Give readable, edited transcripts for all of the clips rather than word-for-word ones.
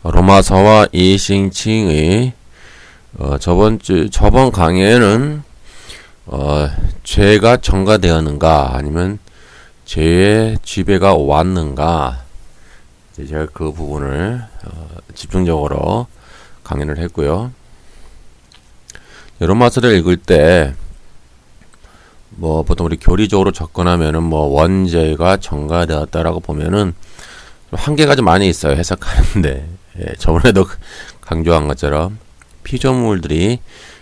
로마서와 이신칭의 저번 강의에는 죄가 전가되었는가 아니면 죄의 지배가 왔는가, 이제 제가 그 부분을 집중적으로 강의를 했고요. 로마서를 읽을 때 보통 우리 교리적으로 접근하면은 원죄가 전가되었다라고 보면은 한계가 좀 많이 있어요, 해석하는데. 저번에도 강조한 것처럼 피조물들이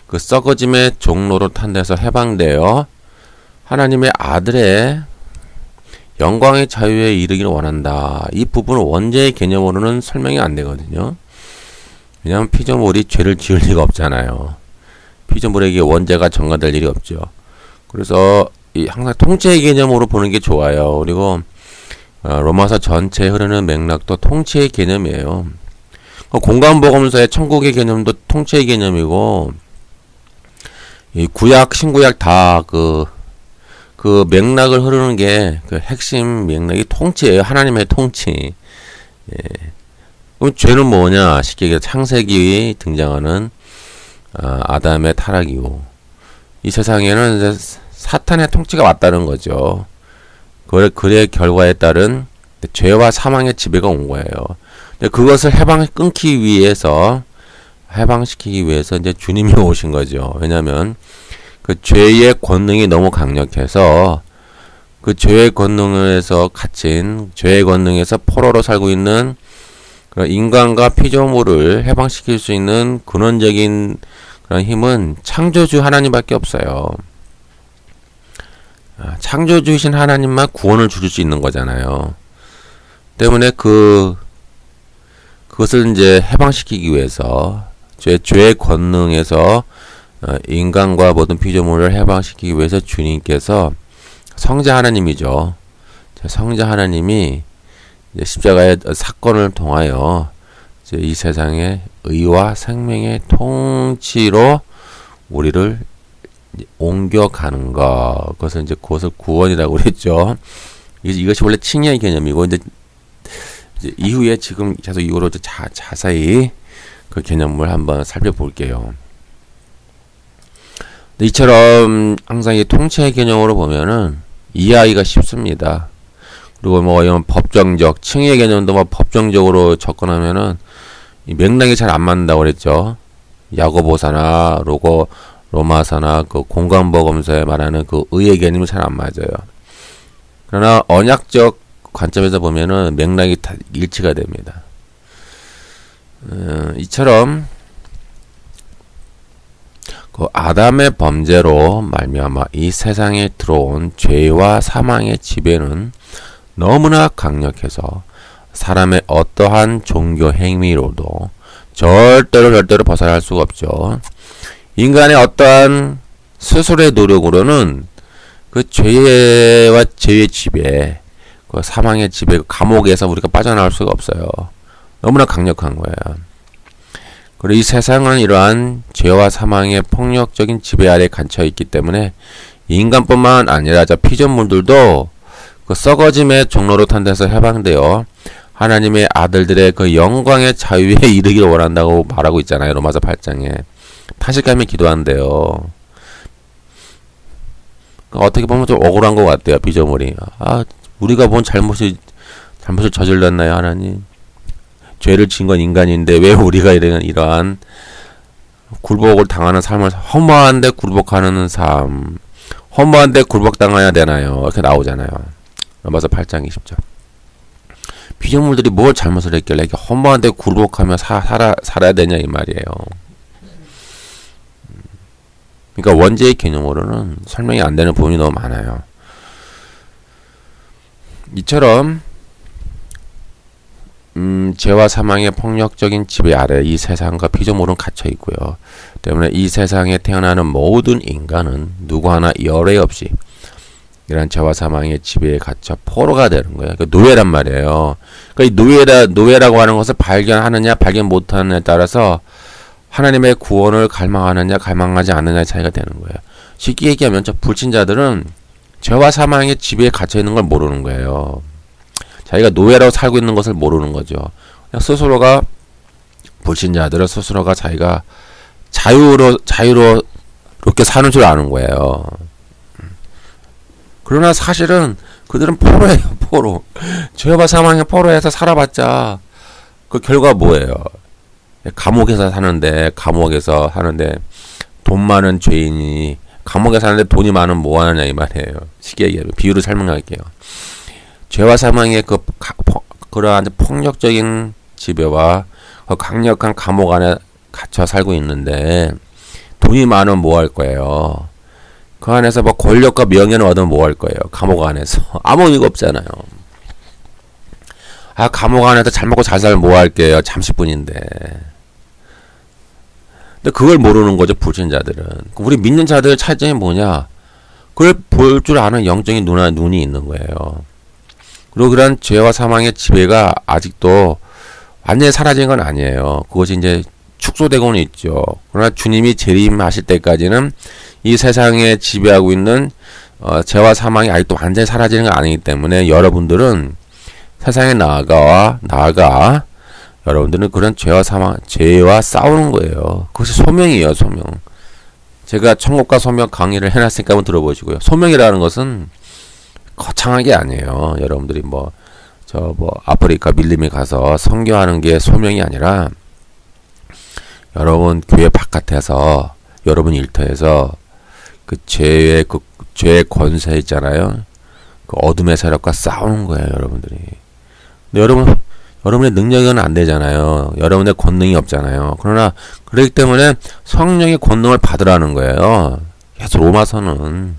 그 썩어짐의 종로로 탄 데서 해방되어 하나님의 아들의 영광의 자유에 이르기를 원한다. 이 부분은 원죄의 개념으로는 설명이 안 되거든요. 왜냐하면 피조물이 죄를 지을 리가 없잖아요. 피조물에게 원죄가 전가될 일이 없죠. 그래서 항상 통치의 개념으로 보는 게 좋아요. 그리고 로마서 전체에 흐르는 맥락도 통치의 개념이에요. 공관복음서의 천국의 개념도 통치의 개념이고, 이 구약, 신구약 다 그 맥락을 흐르는 게 그 핵심 맥락이 통치예요. 하나님의 통치. 그럼 죄는 뭐냐? 쉽게 얘기해서 창세기에 등장하는 아담의 타락이고, 이 세상에는 이제 사탄의 통치가 왔다는 거죠. 그의 결과에 따른 죄와 사망의 지배가 온 거예요. 그것을 해방시키기 위해서 이제 주님이 오신 거죠. 왜냐하면 그 죄의 권능이 너무 강력해서 그 죄의 권능에서 갇힌, 죄의 권능에서 포로로 살고 있는 그런 인간과 피조물을 해방시킬 수 있는 근원적인 그런 힘은 창조주 하나님밖에 없어요. 창조주이신 하나님만 구원을 주실 수 있는 거잖아요. 때문에 그것을 이제 해방시키기 위해서 죄의 권능에서 인간과 모든 피조물을 해방시키기 위해서 주님께서 성자 하나님이죠. 성자 하나님이 이제 십자가의 사건을 통하여 이제 이 세상의 의와 생명의 통치로 우리를 옮겨가는 것, 그것을 구원이라고 그랬죠. 이것이 원래 칭의의 개념이고, 이제 이후에 지금 계속 이후로 자세히 그 개념을 한번 살펴볼게요. 이처럼 항상 이 통치의 개념으로 보면은 이해하기가 쉽습니다. 그리고 이런 법정적, 칭의의 개념도 법정적으로 접근하면은 이 맥락이 잘 안 맞는다고 그랬죠. 야고보서나 로마서나 그 공관복음서에 말하는 그 의의 개념이 잘 안 맞아요. 그러나 언약적 관점에서 보면은 맥락이 다 일치가 됩니다. 이처럼 그 아담의 범죄로 말미암아 이 세상에 들어온 죄와 사망의 지배는 너무나 강력해서 사람의 어떠한 종교 행위로도 절대로 벗어날 수가 없죠. 인간의 어떠한 스스로의 노력으로는 그 죄와 죄의 지배, 그 사망의 지배, 그 감옥에서 우리가 빠져나올 수가 없어요. 너무나 강력한 거예요. 그리고 이 세상은 이러한 죄와 사망의 폭력적인 지배 아래 갇혀 있기 때문에 인간뿐만 아니라 저 피조물들도 그 썩어짐의 종로로 탄 데서 해방되어 하나님의 아들들의 그 영광의 자유에 이르기를 원한다고 말하고 있잖아요. 로마서 8장에. 타실감이 기도한대요. 어떻게 보면 좀 억울한 것 같아요. 피조물이. 우리가 뭔 잘못을 저질렀나요, 하나님? 죄를 지은 건 인간인데 왜 우리가 이러한 굴복을 당하는 삶을, 허무한데 굴복하는 삶, 허무한데 굴복당해야 되나요? 이렇게 나오잖아요. 로마서 8장 20절. 피조물들이 뭘 잘못을 했길래 이렇게 허무한데 굴복하며 살아야 되냐 이 말이에요. 그러니까 원죄의 개념으로는 설명이 안 되는 부분이 너무 많아요. 이처럼 죄와 사망의 폭력적인 지배 아래 이 세상과 피조물은 갇혀 있고요. 때문에 이 세상에 태어나는 모든 인간은 누구 하나 열애 없이 이런 죄와 사망의 지배에 갇혀 포로가 되는 거예요. 그러니까 노예란 말이에요. 그러니까 이 노예라고 하는 것을 발견하느냐 발견 못하느냐에 따라서 하나님의 구원을 갈망하느냐 갈망하지 않느냐의 차이가 되는 거예요. 쉽게 얘기하면 저 불신자들은 죄와 사망의 지배에 갇혀 있는 걸 모르는 거예요. 자기가 노예라고 살고 있는 것을 모르는 거죠. 그냥 스스로가 불신자들은 스스로가 자기가 자유롭게 사는 줄 아는 거예요. 그러나 사실은 그들은 포로예요, 포로. 죄와 사망의 포로에서 살아봤자 그 결과 뭐예요? 감옥에서 사는데 돈 많은 죄인이 감옥에 사는데 돈이 많으면 뭐 하느냐 이 말이에요. 쉽게 얘기하면 비유를 설명할게요. 죄와 사망의 그러한 폭력적인 지배와 그 강력한 감옥 안에 갇혀 살고 있는데 돈이 많으면 뭐 할 거예요? 그 안에서 뭐 권력과 명예는 얻으면 뭐 할 거예요? 감옥 안에서 아무 의미가 없잖아요. 아, 감옥 안에서 잘 먹고 잘 살면 뭐 할게요? 잠시뿐인데. 근데 그걸 모르는 거죠, 불신자들은. 우리 믿는 자들의 차이점이 뭐냐? 그걸 볼 줄 아는 영적인 눈이 있는 거예요. 그리고 그런 죄와 사망의 지배가 아직도 완전히 사라진 건 아니에요. 그것이 이제 축소되고는 있죠. 그러나 주님이 재림하실 때까지는 이 세상에 지배하고 있는 죄와 사망이 아직도 완전히 사라지는 건 아니기 때문에 여러분들은 세상에 나아가 여러분들은 그런 죄와 싸우는 거예요. 그것이 소명이에요, 소명. 제가 천국과 소명 강의를 해놨으니까 한번 들어보시고요. 소명이라는 것은 거창한 게 아니에요. 여러분들이 아프리카 밀림에 가서 선교하는 게 소명이 아니라 여러분 교회 바깥에서 여러분 일터에서 그 죄의 권세 있잖아요. 그 어둠의 세력과 싸우는 거예요, 여러분들이. 근데 여러분의 능력은 안 되잖아요. 여러분의 권능이 없잖아요. 그러나 그렇기 때문에 성령의 권능을 받으라는 거예요. 계속 로마서는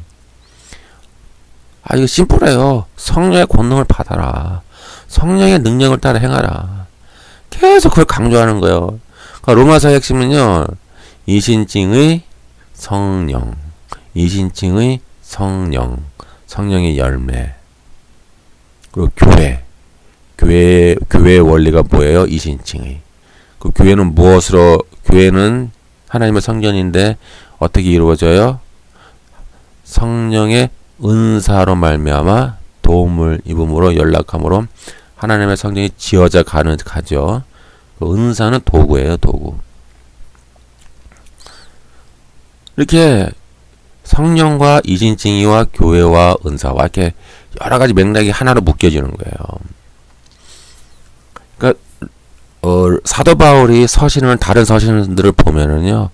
이거 심플해요. 성령의 권능을 받아라. 성령의 능력을 따라 행하라. 계속 그걸 강조하는 거예요. 그러니까 로마서의 핵심은요. 이신증의 성령, 성령의 열매, 그리고 교회의 원리가 뭐예요? 이신칭의. 그 교회는 하나님의 성전인데 어떻게 이루어져요? 성령의 은사로 말미암아 도움을 입음으로 연락함으로 하나님의 성전이 지어져 가죠. 그 은사는 도구예요, 도구. 이렇게 성령과 이신칭의와 교회와 은사와 이렇게 여러 가지 맥락이 하나로 묶여지는 거예요. 그러니까 사도 바울이 다른 서신들을 보면은요,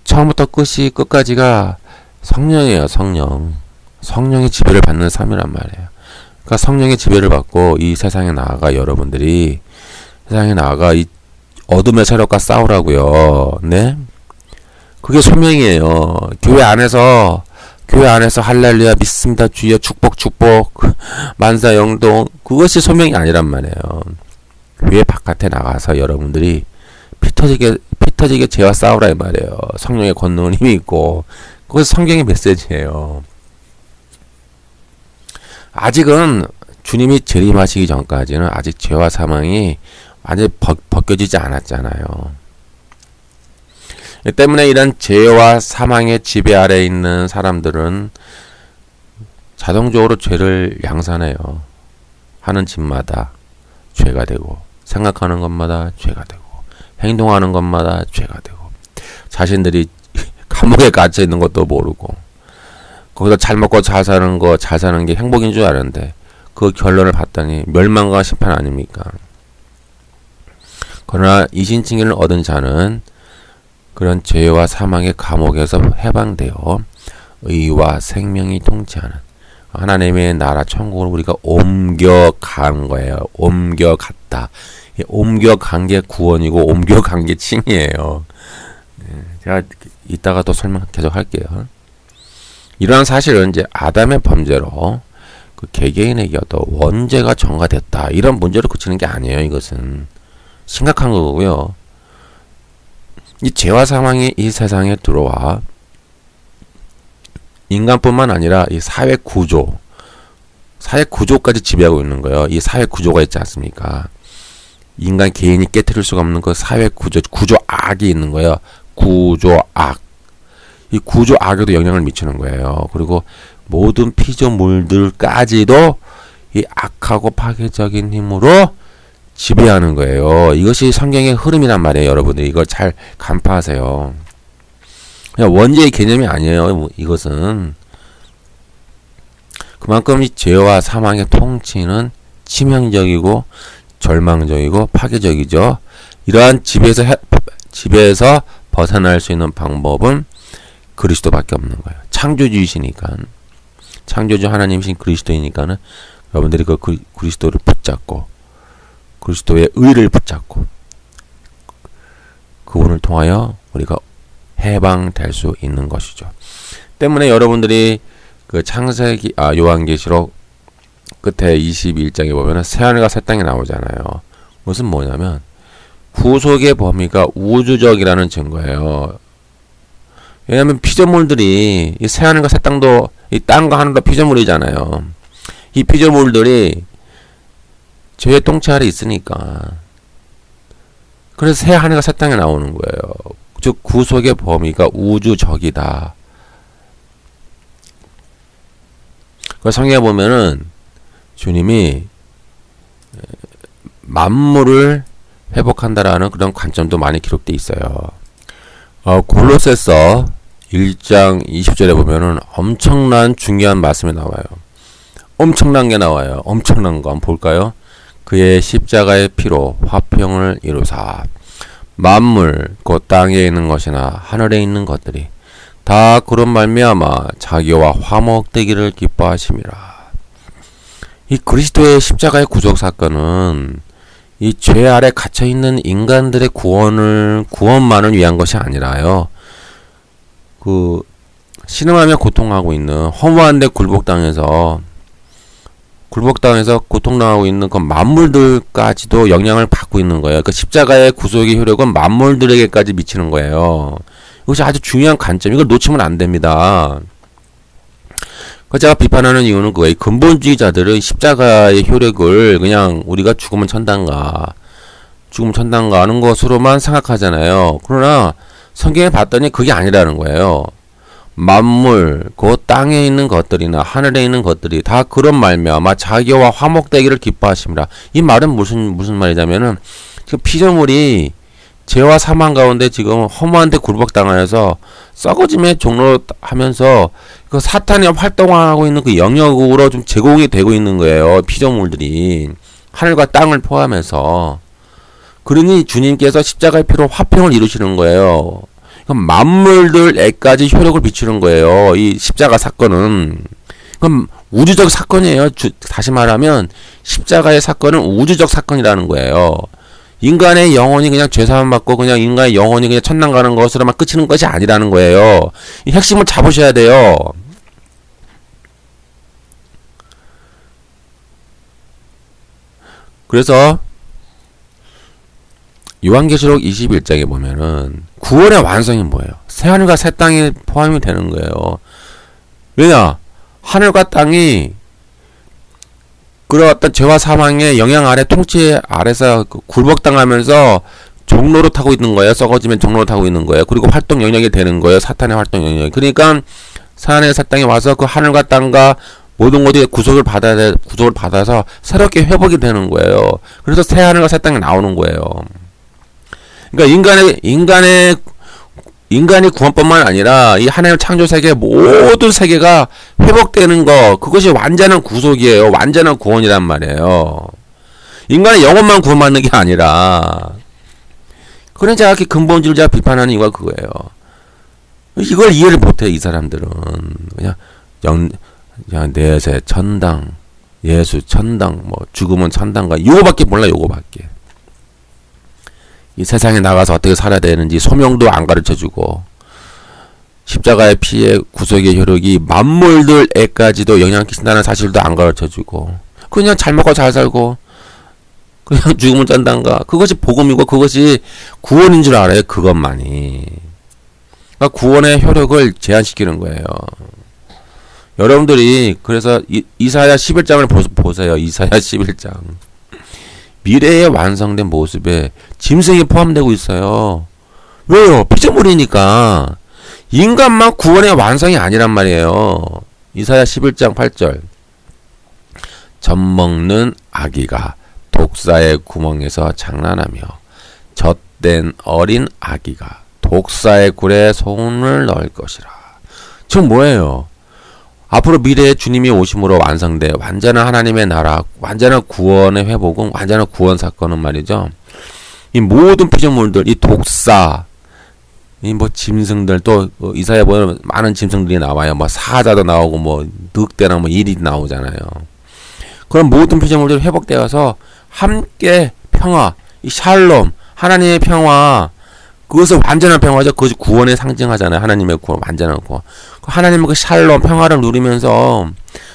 처음부터 끝까지가 성령이에요, 성령. 성령의 지배를 받는 삶이란 말이에요. 그러니까 성령의 지배를 받고 이 세상에 나아가 여러분들이 세상에 나아가 이 어둠의 세력과 싸우라고요. 네? 그게 소명이에요. 교회 안에서 할렐루야 믿습니다 주여 축복 만사 영동 그것이 소명이 아니란 말이에요. 교회 바깥에 나가서 여러분들이 피 터지게 죄와 싸우라 이 말이에요. 성령의 권능은 힘이 있고 그것이 성경의 메시지예요. 아직은 주님이 재림하시기 전까지는 아직 죄와 사망이 완전히 벗겨지지 않았잖아요. 때문에 이런 죄와 사망의 지배 아래에 있는 사람들은 자동적으로 죄를 양산해요. 하는 짓마다 죄가 되고 생각하는 것마다 죄가 되고 행동하는 것마다 죄가 되고 자신들이 감옥에 갇혀 있는 것도 모르고 거기서 잘 먹고 잘 사는 게 행복인 줄 아는데 그 결론을 봤더니 멸망과 심판 아닙니까? 그러나 이신칭의를 얻은 자는 그런 죄와 사망의 감옥에서 해방되어 의와 생명이 통치하는 하나님의 나라 천국으로 우리가 옮겨간 거예요. 옮겨갔다. 옮겨간 게 구원이고 옮겨간 게 칭이에요. 제가 이따가 또 설명 계속 할게요. 이러한 사실은 이제 아담의 범죄로 그 개개인에게 어떤 원죄가 전가됐다. 이런 문제로 그치는 게 아니에요. 이것은 심각한 거고요. 이 죄와 사망이 이 세상에 들어와 인간뿐만 아니라 이 사회 구조까지 지배하고 있는 거예요. 이 사회 구조가 있지 않습니까? 인간 개인이 깨트릴 수가 없는 그 사회 구조악이 있는 거예요. 구조악. 이 구조악에도 영향을 미치는 거예요. 그리고 모든 피조물들까지도 이 악하고 파괴적인 힘으로 지배하는 거예요. 이것이 성경의 흐름이란 말이에요. 여러분들 이걸 잘 간파하세요. 그냥 원죄의 개념이 아니에요. 이것은 그만큼 이 죄와 사망의 통치는 치명적이고 절망적이고 파괴적이죠. 이러한 지배에서 벗어날 수 있는 방법은 그리스도밖에 없는 거예요. 창조주이시니까, 창조주 하나님이신 그리스도이니까는 여러분들이 그 그리스도를 붙잡고 그리스도의 의를 붙잡고 그분을 통하여 우리가 해방될 수 있는 것이죠. 때문에 여러분들이 그 창세기 요한계시록 끝에 22장에 보면은 새하늘과 새 땅이 나오잖아요. 그것은 뭐냐면 구속의 범위가 우주적이라는 증거예요. 왜냐하면 피조물들이 이 새하늘과 새 땅도 이 땅과 하늘도 피조물이잖아요. 이 피조물들이 죄의 통치 아래 있으니까 그래서 새하늘과 새 땅에 나오는 거예요. 즉 구속의 범위가 우주적이다. 그래서 성경에 보면은 주님이 만물을 회복한다라는 그런 관점도 많이 기록되어 있어요. 골로새서 1장 20절에 보면은 엄청난 중요한 말씀이 나와요. 엄청난 게 나와요. 엄청난 거 한번 볼까요? 그의 십자가의 피로 화평을 이루사 만물 곧 땅에 있는 것이나 하늘에 있는 것들이 다 그런 말미암아 자기와 화목되기를 기뻐하심이라. 이 그리스도의 십자가의 구속 사건은 이 죄 아래 갇혀 있는 인간들의 구원만을 위한 것이 아니라요. 그 신음하며 고통하고 있는 허무한데 굴복당해서 고통당하고 있는 그 만물들까지도 영향을 받고 있는 거예요. 그 십자가의 구속의 효력은 만물들에게까지 미치는 거예요. 이것이 아주 중요한 관점. 이걸 놓치면 안 됩니다. 제가 비판하는 이유는 그거예요. 근본주의자들은 십자가의 효력을 그냥 우리가 죽으면 천당가 하는 것으로만 생각하잖아요. 그러나 성경에 봤더니 그게 아니라는 거예요. 만물, 그 땅에 있는 것들이나 하늘에 있는 것들이 다 그런 말미암아 자기와 화목되기를 기뻐하심이라. 이 말은 무슨 말이냐면은 지금 피조물이 죄와 사망 가운데 지금 허무한데 굴복당하여서 썩어짐의 종로로 하면서 그 사탄이 활동하고 있는 그 영역으로 좀 제공이 되고 있는 거예요. 피조물들이 하늘과 땅을 포함해서. 그러니 주님께서 십자가의 피로 화평을 이루시는 거예요. 만물들에까지 효력을 비추는 거예요. 이 십자가 사건은. 그럼 우주적 사건이에요. 다시 말하면 십자가의 사건은 우주적 사건이라는 거예요. 인간의 영혼이 그냥 죄사함 받고 그냥 인간의 영혼이 그냥 천당 가는 것으로만 끝이는 것이 아니라는 거예요. 이 핵심을 잡으셔야 돼요. 그래서 요한계시록 21장에 보면은 구원의 완성이 뭐예요? 새하늘과 새 땅이 포함이 되는 거예요. 왜냐? 하늘과 땅이 그런 어떤 죄와 사망의 영향 아래 통치 아래서 굴복당하면서 종로로 타고 있는 거예요. 썩어지면 종로로 타고 있는 거예요. 그리고 활동 영역이 되는 거예요. 사탄의 활동 영역. 그러니까 사탄의 사땅이 와서 그 하늘과 땅과 모든 것이 구속을 받아서 새롭게 회복이 되는 거예요. 그래서 새 하늘과 새 땅이 나오는 거예요. 그러니까 인간이 구원뿐만 아니라 이 하나님 창조 세계 모든 세계가 회복되는 거, 그것이 완전한 구속이에요. 완전한 구원이란 말이에요. 인간의 영혼만 구원받는 게 아니라. 그런 제가 이렇게 근본주의를 제가 비판하는 이유가 그거예요. 이걸 이해를 못해, 이 사람들은. 그냥 내세 천당, 예수 천당, 뭐 죽으면 천당가, 요거밖에 몰라, 요거밖에. 이 세상에 나가서 어떻게 살아야 되는지 소명도 안 가르쳐주고, 십자가의 피의 구속의 효력이 만물들에까지도 영향을 끼친다는 사실도 안 가르쳐주고, 그냥 잘 먹고 잘 살고 그냥 죽으면 짠단가, 그것이 복음이고 그것이 구원인 줄 알아요. 그것만이. 그러니까 구원의 효력을 제한시키는 거예요. 여러분들이 그래서 이사야 11장을 보세요. 이사야 11장. 미래에 완성된 모습에 짐승이 포함되고 있어요. 왜요? 피조물이니까. 인간만 구원의 완성이 아니란 말이에요. 이사야 11장 8절. 젖먹는 아기가 독사의 구멍에서 장난하며 젖된 어린 아기가 독사의 굴에 손을 넣을 것이라. 지금 뭐예요? 앞으로 미래에 주님이 오심으로 완성돼 완전한 하나님의 나라, 완전한 구원의 회복은, 완전한 구원 사건은 말이죠. 이 모든 피조물들, 이 독사, 이 뭐 짐승들, 또 이사야 보면 많은 짐승들이 나와요. 뭐 사자도 나오고 뭐 늑대나 뭐 일이 나오잖아요. 그런 모든 피조물들이 회복되어서 함께 평화, 이 샬롬, 하나님의 평화, 그것을 완전한 평화죠. 그것이 구원에 상징하잖아요. 하나님의 구원, 완전한 구원. 하나님의 그 샬롬, 평화를 누리면서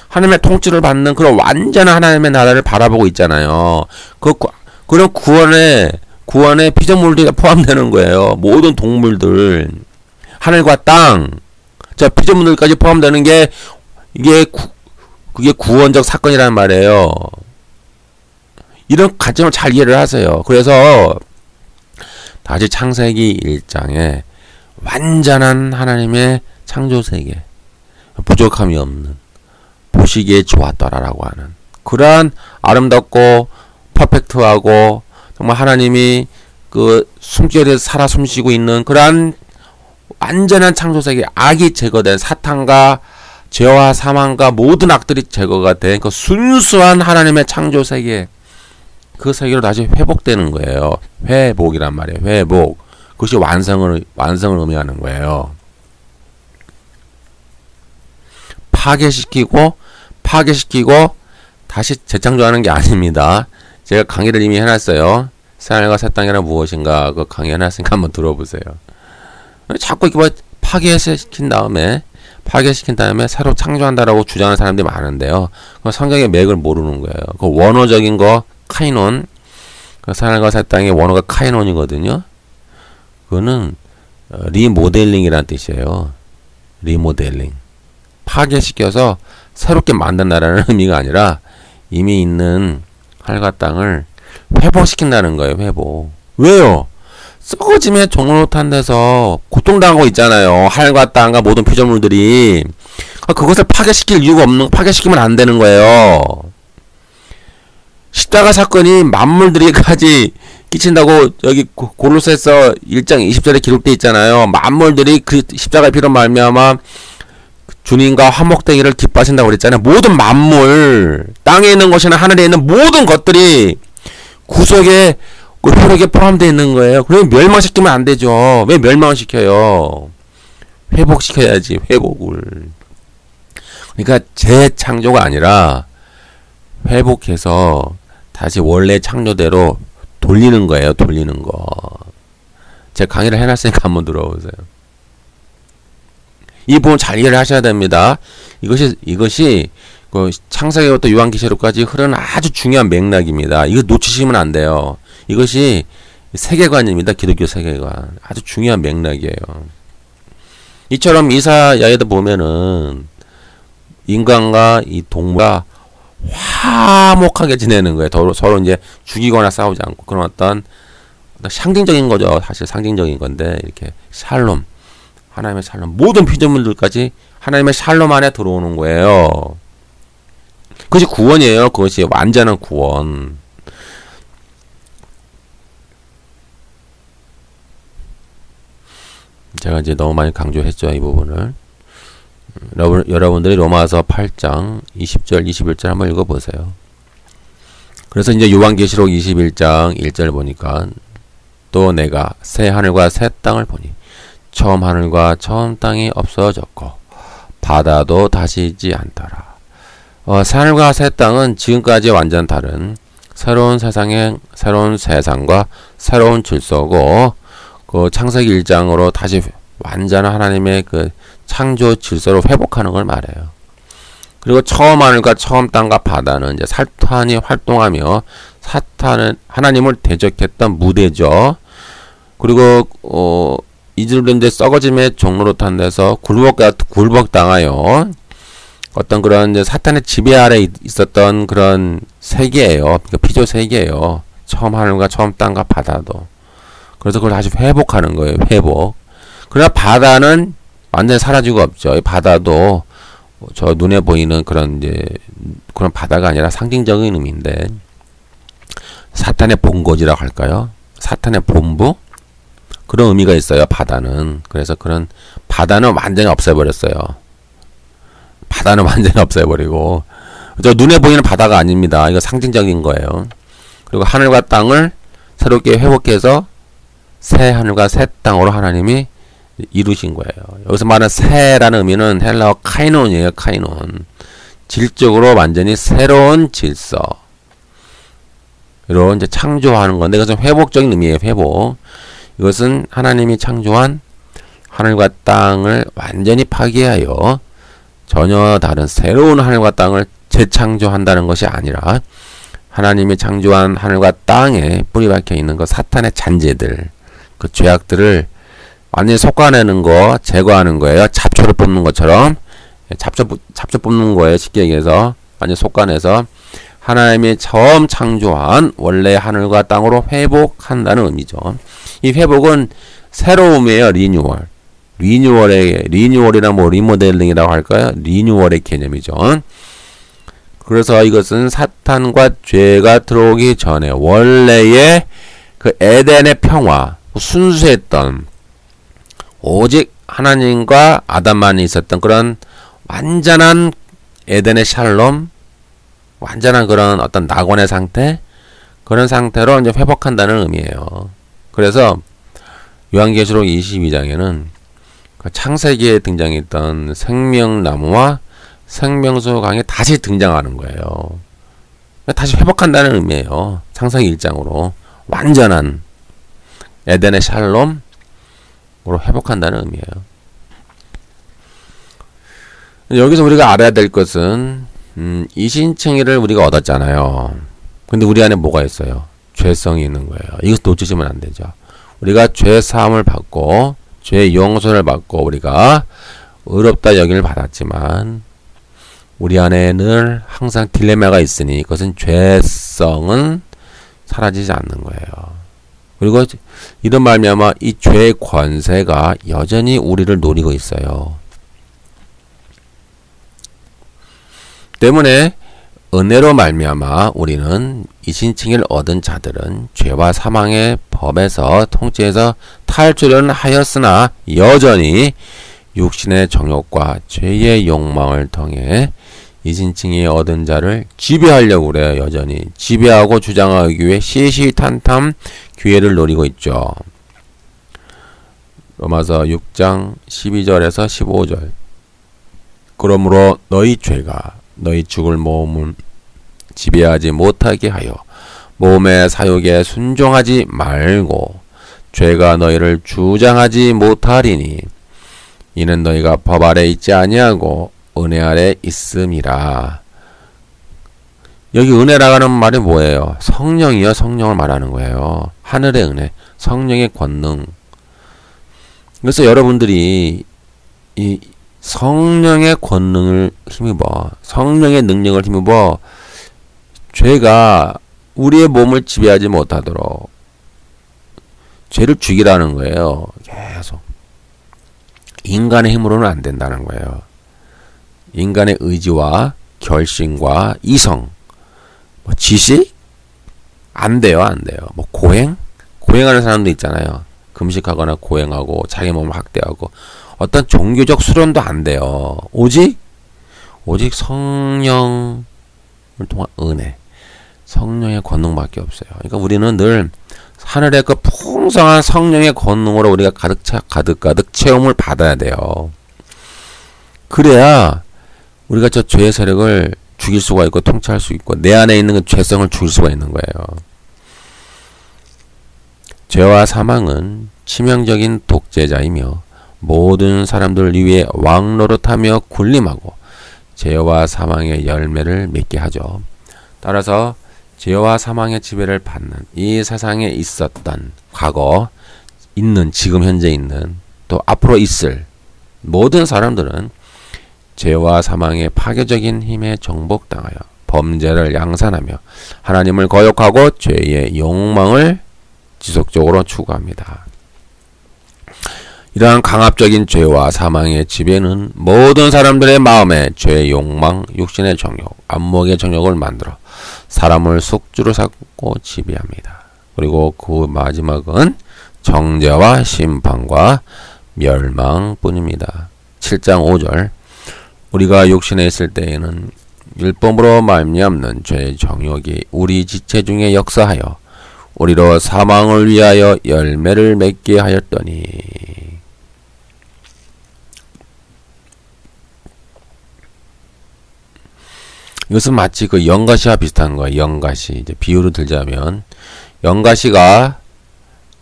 하나님의 통치를 받는 그런 완전한 하나님의 나라를 바라보고 있잖아요. 그런 구원의 피조물들이 포함되는 거예요. 모든 동물들, 하늘과 땅, 자, 피조물들까지 포함되는 게, 그게 구원적 사건이라는 말이에요. 이런 가정을 잘 이해를 하세요. 그래서 다시 창세기 1장에 완전한 하나님의 창조세계, 부족함이 없는, 보시기에 좋았더라라고 하는 그러한 아름답고 퍼펙트하고 정말 하나님이 그 숨결에 살아 숨쉬고 있는 그러한 완전한 창조세계, 악이 제거된, 사탄과 죄와 사망과 모든 악들이 제거가 된 그 순수한 하나님의 창조세계, 그 세계로 다시 회복되는 거예요. 회복이란 말이에요. 회복. 그것이 완성을 의미하는 거예요. 파괴시키고 다시 재창조하는 게 아닙니다. 제가 강의를 이미 해놨어요. 새하늘과 새 땅이란 무엇인가, 그 강의 해놨으니까 한번 들어보세요. 자꾸 이렇게 뭐 파괴시킨 다음에 새로 창조한다라고 주장하는 사람들이 많은데요. 성경의 맥을 모르는 거예요. 그 원어적인 거 카이논, 그 새하늘과 새 땅의 원어가 카이논이거든요. 그거는 리모델링이라는 뜻이에요. 리모델링. 파괴시켜서 새롭게 만든다라는 의미가 아니라 이미 있는 하늘과 땅을 회복시킨다는 거예요. 회복. 왜요? 썩어짐에 종로탄 데서 고통당하고 있잖아요. 하늘과 땅과 모든 피조물들이. 그것을 파괴시킬 이유가 없는, 파괴시키면 안 되는 거예요. 십자가 사건이 만물들이까지 끼친다고 여기 고로새서 1장 20절에 기록되어 있잖아요. 만물들이 그 십자가의 피로 말미암아 주님과 화목되기를 기뻐하신다고 그랬잖아요. 모든 만물, 땅에 있는 것이나 하늘에 있는 모든 것들이 구속의 그 효력에 포함되어 있는 거예요. 그러면 멸망시키면 안 되죠. 왜 멸망시켜요? 회복시켜야지, 회복을. 그러니까 재창조가 아니라 회복해서 다시 원래 창조대로 돌리는 거예요. 돌리는 거. 제가 강의를 해놨으니까 한번 들어보세요. 이 부분 잘 이해를 하셔야 됩니다. 이것이 그 창세기부터 요한계시록까지 흐르는 아주 중요한 맥락입니다. 이거 놓치시면 안 돼요. 이것이 세계관입니다. 기독교 세계관. 아주 중요한 맥락이에요. 이처럼 이사야에도 보면은 인간과 이 동물과 화목하게 지내는 거예요. 서로 이제 죽이거나 싸우지 않고 그런 어떤 상징적인 거죠. 사실 상징적인 건데 이렇게 샬롬, 하나님의 샬롬, 모든 피조물들까지 하나님의 샬롬 안에 들어오는 거예요. 그것이 구원이에요. 그것이 완전한 구원. 제가 이제 너무 많이 강조했죠. 이 부분을. 여러분들이 로마서 8장 20절 21절 한번 읽어보세요. 그래서 이제 요한계시록 21장 1절 보니까 또 내가 새 하늘과 새 땅을 보니 처음 하늘과 처음 땅이 없어졌고 바다도 다시 있지 않더라. 새 하늘과 새 땅은 지금까지 완전 다른 새로운 세상과 새로운 질서고, 그 창세기 1장으로 다시 완전한 하나님의 그 창조 질서로 회복하는 걸 말해요. 그리고 처음 하늘과 처음 땅과 바다는 이제 사탄이 활동하며 사탄은 하나님을 대적했던 무대죠. 그리고 이들도 이제 썩어짐의 종로로 탄 데서 굴복당하여 어떤 그런 이제 사탄의 지배 아래 있었던 그런 세계예요. 그러니까 피조 세계예요. 처음 하늘과 처음 땅과 바다도. 그래서 그걸 다시 회복하는 거예요. 회복. 그러나 바다는 완전히 사라지고 없죠. 이 바다도 저 눈에 보이는 그런 이제 그런 바다가 아니라 상징적인 의미인데, 사탄의 본거지라고 할까요? 사탄의 본부? 그런 의미가 있어요. 바다는. 그래서 그런 바다는 완전히 없애버렸어요. 바다는 완전히 없애버리고 저 눈에 보이는 바다가 아닙니다. 이거 상징적인 거예요. 그리고 하늘과 땅을 새롭게 회복해서 새 하늘과 새 땅으로 하나님이 이루신 거예요. 여기서 말하는 새라는 의미는 헬라어 카이논이에요. 카이논. 질적으로 완전히 새로운 질서. 이런 이제 창조하는 건데 이것은 회복적인 의미예요. 회복. 이것은 하나님이 창조한 하늘과 땅을 완전히 파괴하여 전혀 다른 새로운 하늘과 땅을 재창조한다는 것이 아니라 하나님이 창조한 하늘과 땅에 뿌리박혀 있는 그 사탄의 잔재들, 그 죄악들을 완전히 솎아내는 거, 제거하는 거예요. 잡초를 뽑는 것처럼 잡초 뽑는 거예요. 쉽게 얘기해서 완전히 솎아내서 하나님이 처음 창조한 원래 하늘과 땅으로 회복한다는 의미죠. 이 회복은 새로움이에요. 리뉴얼. 리뉴얼이나 뭐 리모델링이라고 할까요? 리뉴얼의 개념이죠. 그래서 이것은 사탄과 죄가 들어오기 전에 원래의 그 에덴의 평화, 순수했던 오직 하나님과 아담만이 있었던 그런 완전한 에덴의 샬롬, 완전한 그런 어떤 낙원의 상태, 그런 상태로 이제 회복한다는 의미예요. 그래서 요한계시록 22장에는 그 창세기에 등장했던 생명나무와 생명수 강이 다시 등장하는 거예요. 다시 회복한다는 의미예요. 창세기 1장으로 완전한 에덴의 샬롬으로 회복한다는 의미예요. 여기서 우리가 알아야 될 것은 이신칭의를 우리가 얻었잖아요. 근데 우리 안에 뭐가 있어요? 죄성이 있는 거예요. 이것 놓치시면 안 되죠. 우리가 죄 사함을 받고 죄 용서를 받고 우리가 의롭다 여김을 받았지만 우리 안에 늘 항상 딜레마가 있으니 그것은 죄성은 사라지지 않는 거예요. 그리고 이런 말미암아 이 죄의 권세가 여전히 우리를 노리고 있어요. 때문에 은혜로 말미암아 우리는 이신칭의를 얻은 자들은 죄와 사망의 법에서 통치해서 탈출은 하였으나 여전히 육신의 정욕과 죄의 욕망을 통해 이신칭의 얻은 자를 지배하려고 그래요. 여전히 지배하고 주장하기 위해 시시탄탄 기회를 노리고 있죠. 로마서 6장 12절에서 15절. 그러므로 너희 죄가 너희 죽을 몸을 지배하지 못하게 하여 몸의 사욕에 순종하지 말고 죄가 너희를 주장하지 못하리니 이는 너희가 법 아래 있지 아니하고 은혜 아래 있음이라. 여기 은혜라는 말이 뭐예요? 성령이요. 성령을 말하는 거예요. 하늘의 은혜, 성령의 권능. 그래서 여러분들이 이 성령의 권능을 힘입어, 성령의 능력을 힘입어 죄가 우리의 몸을 지배하지 못하도록 죄를 죽이라는 거예요. 계속. 인간의 힘으로는 안 된다는 거예요. 인간의 의지와 결심과 이성, 뭐 지식? 안 돼요, 안 돼요. 뭐 고행? 고행하는 사람도 있잖아요. 금식하거나 고행하고 자기 몸을 학대하고 어떤 종교적 수련도 안 돼요. 오직 성령을 통한 은혜, 성령의 권능밖에 없어요. 그러니까 우리는 늘 하늘의 그 풍성한 성령의 권능으로 우리가 가득 체험을 받아야 돼요. 그래야 우리가 저 죄의 세력을 죽일 수가 있고 통치할 수 있고 내 안에 있는 그 죄성을 죽일 수가 있는 거예요. 죄와 사망은 치명적인 독재자이며 모든 사람들 위에 왕노릇하며 군림하고 죄와 사망의 열매를 맺게 하죠. 따라서 죄와 사망의 지배를 받는 이 세상에 있었던 과거, 있는, 지금 현재 있는, 또 앞으로 있을 모든 사람들은 죄와 사망의 파괴적인 힘에 정복당하여 범죄를 양산하며 하나님을 거역하고 죄의 욕망을 지속적으로 추구합니다. 이러한 강압적인 죄와 사망의 지배는 모든 사람들의 마음에 죄의 욕망, 육신의 정욕, 안목의 정욕을 만들어 사람을 숙주로 삼고 지배합니다. 그리고 그 마지막은 정죄와 심판과 멸망뿐입니다. 7장 5절 우리가 육신에 있을 때에는 율법으로 말미암는 죄의 정욕이 우리 지체 중에 역사하여 우리로 사망을 위하여 열매를 맺게 하였더니 이것은 마치 그 연가시와 비슷한 거예요. 연가시 이제 비유를 들자면 연가시가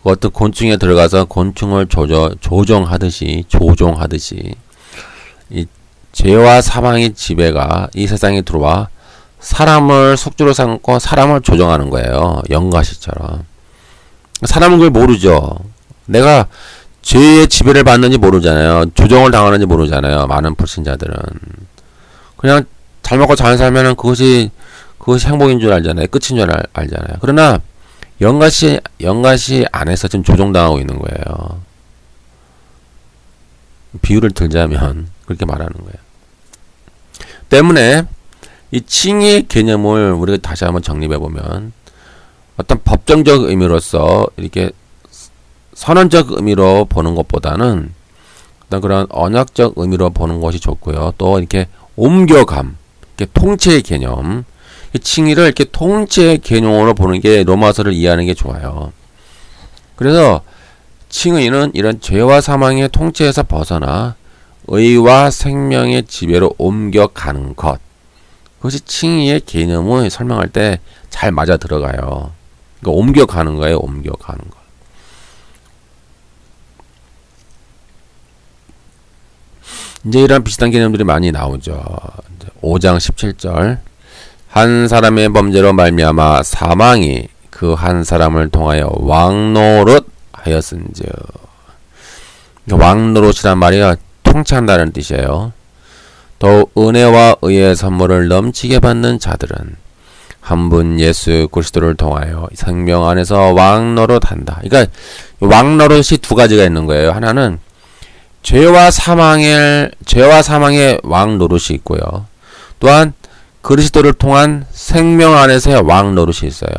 어떤 곤충에 들어가서 곤충을 조종하듯이 이 죄와 사망의 지배가 이 세상에 들어와 사람을 숙주로 삼고 사람을 조종하는 거예요. 연가시처럼. 사람은 그걸 모르죠. 내가 죄의 지배를 받는지 모르잖아요. 조종을 당하는지 모르잖아요. 많은 불신자들은. 그냥 잘 먹고 잘 살면은 그것이 행복인 줄 알잖아요. 끝인 줄 알잖아요. 그러나 연가시 안에서 지금 조종당하고 있는 거예요. 비유를 들자면 그렇게 말하는 거예요. 때문에 이 칭의의 개념을 우리가 다시 한번 정립해보면 어떤 법정적 의미로서 이렇게 선언적 의미로 보는 것보다는 어떤 그런 언약적 의미로 보는 것이 좋고요. 또 이렇게 옮겨감, 이렇게 통치의 개념, 칭의를 이렇게 통치의 개념으로 보는 게 로마서를 이해하는 게 좋아요. 그래서 칭의는 이런 죄와 사망의 통치에서 벗어나 의와 생명의 지배로 옮겨가는 것. 그것이 칭의의 개념을 설명할 때 잘 맞아 들어가요. 그러니까 옮겨가는 거예요. 옮겨가는 것. 이제 이런 비슷한 개념들이 많이 나오죠. 5장 17절 한 사람의 범죄로 말미암아 사망이 그 한 사람을 통하여 왕노릇 하였은즉 왕노릇이란 말이야 통치한다는 뜻이에요. 또 은혜와 의의 선물을 넘치게 받는 자들은 한 분 예수 그리스도를 통하여 생명 안에서 왕노릇한다. 그러니까 왕노릇이 두 가지가 있는 거예요. 하나는 죄와 사망의 왕노릇이 있고요. 또한 그리스도를 통한 생명 안에서의 왕노릇이 있어요.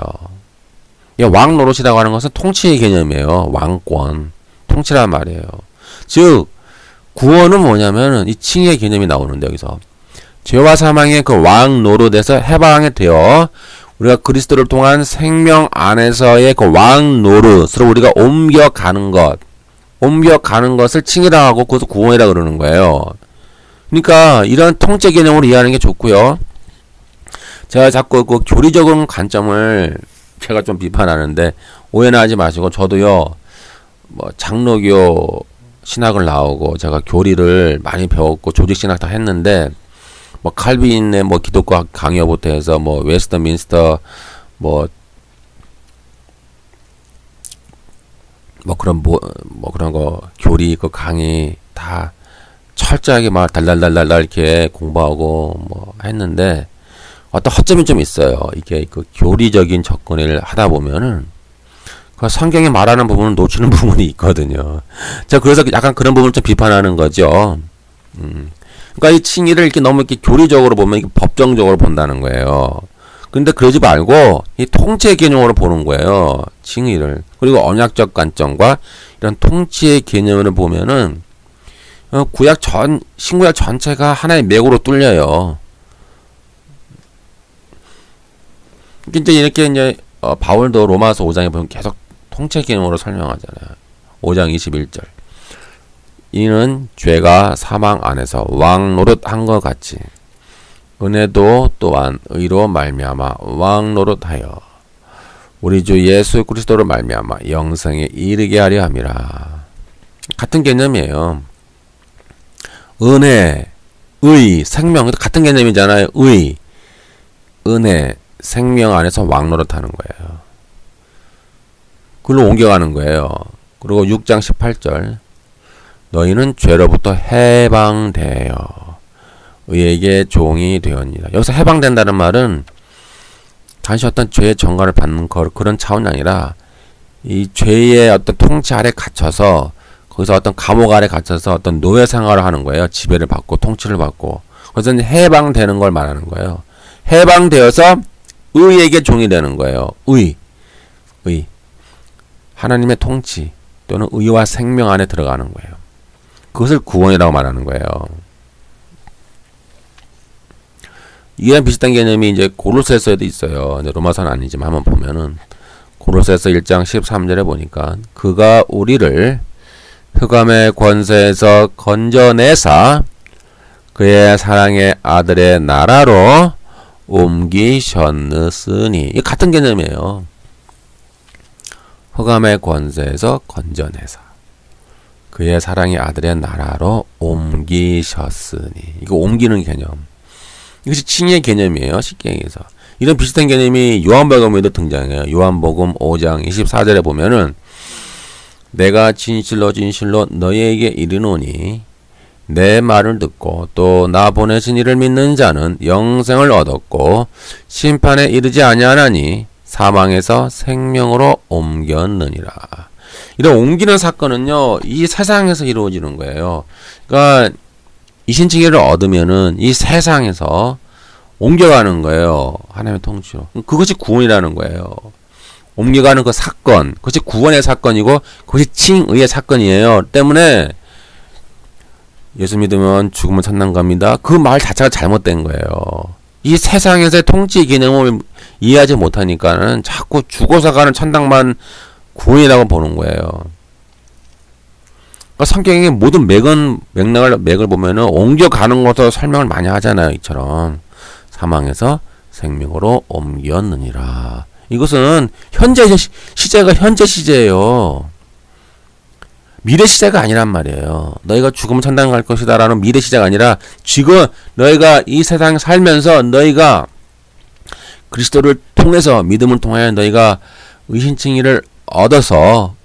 이 왕노릇이라고 하는 것은 통치의 개념이에요. 왕권, 통치란 말이에요. 즉 구원은 뭐냐면 이 칭의의 개념이 나오는데 여기서 죄와 사망의 그 왕노릇에서 해방이 되어 우리가 그리스도를 통한 생명 안에서의 그 왕노릇으로 우리가 옮겨가는 것을 칭의라고 하고 그것을 구원이라고 그러는 거예요. 그러니까 이런 통치 개념으로 이해하는 게 좋고요. 제가 자꾸 그 교리적인 관점을 제가 좀 비판하는데 오해는 하지 마시고 저도요 뭐 장로교 신학을 나오고 제가 교리를 많이 배웠고 조직신학 다 했는데 뭐 칼빈의 뭐 기독교 강요부터 해서 뭐 웨스트민스터 뭐 그런 거 교리 그 강의 다 철저하게 막 달달달달 이렇게 공부하고 뭐 했는데 어떤 허점이 좀 있어요. 이게 그 교리적인 접근을 하다 보면은 그 성경이 말하는 부분은 놓치는 부분이 있거든요. 제가 그래서 약간 그런 부분을 좀 비판하는 거죠. 그러니까 이 칭의를 이렇게 너무 이렇게 교리적으로 보면 이게 법정적으로 본다는 거예요. 근데 그러지 말고 이 통치의 개념으로 보는 거예요. 칭의를. 그리고 언약적 관점과 이런 통치의 개념을 보면은 신구약 전체가 하나의 맥으로 뚫려요. 이렇게 바울도 로마서 5장에 보면 계속 통치 개념으로 설명하잖아요. 5장 21절. 이는 죄가 사망 안에서 왕노릇한 것 같이 은혜도 또한 의로 말미암아 왕노릇하여 우리 주 예수 그리스도로 말미암아 영생에 이르게 하려 함이라. 같은 개념이에요. 은혜, 의, 생명 같은 개념이잖아요. 의, 은혜, 생명 안에서 왕노릇하는 거예요. 그걸로 옮겨가는 거예요. 그리고 6장 18절 너희는 죄로부터 해방되어 의에게 종이 되었니라. 여기서 해방된다는 말은 단지 어떤 죄의 정과를 받는 그런 차원이 아니라 이 죄의 어떤 통치 아래 갇혀서 거기서 어떤 감옥 아래 갇혀서 어떤 노예 생활을 하는 거예요. 지배를 받고 통치를 받고. 그래서 해방되는 걸 말하는 거예요. 해방되어서 의에게 종이 되는 거예요. 의. 하나님의 통치 또는 의와 생명 안에 들어가는 거예요. 그것을 구원이라고 말하는 거예요. 이랑 비슷한 개념이 이제 고로새서에도 있어요. 이제 로마서는 아니지만 한번 보면은 고로새서 1장 13절에 보니까 그가 우리를 흑암의 권세에서 건져내사 그의 사랑의 아들의 나라로 옮기셨으니 이 같은 개념이에요. 흑암의 권세에서 건져내사 그의 사랑의 아들의 나라로 옮기셨으니 이거 옮기는 개념. 이것이 칭의의 개념이에요. 쉽게 얘기해서. 이런 비슷한 개념이 요한복음에도 등장해요. 요한복음 5장 24절에 보면은 내가 진실로 너희에게 이르노니 내 말을 듣고 또 나 보내신 이를 믿는 자는 영생을 얻었고 심판에 이르지 아니하나니 사망에서 생명으로 옮겼느니라. 이런 옮기는 사건은요, 이 세상에서 이루어지는 거예요. 그러니까 이신칭의를 얻으면은 이 세상에서 옮겨가는 거예요. 하나님의 통치로. 그것이 구원이라는 거예요. 옮겨가는 그 사건, 그것이 구원의 사건이고 그것이 칭의의 사건이에요. 때문에 예수 믿으면 죽으면 천당 갑니다. 그 말 자체가 잘못된 거예요. 이 세상에서의 통치 개념을 이해하지 못하니까는 자꾸 죽어서 가는 천당만 구원이라고 보는 거예요. 그러니까 성경의 모든 맥을 보면은 옮겨가는 것으로 설명을 많이 하잖아요. 이처럼 사망에서 생명으로 옮겼느니라. 이것은 현재 시제가 현재 시제예요. 미래 시제가 아니란 말이에요. 너희가 죽으면 천당 갈 것이다 라는 미래 시제가 아니라 지금 너희가 이 세상에 살면서 너희가 그리스도를 통해서 믿음을 통하여 너희가 의신칭의를 얻어서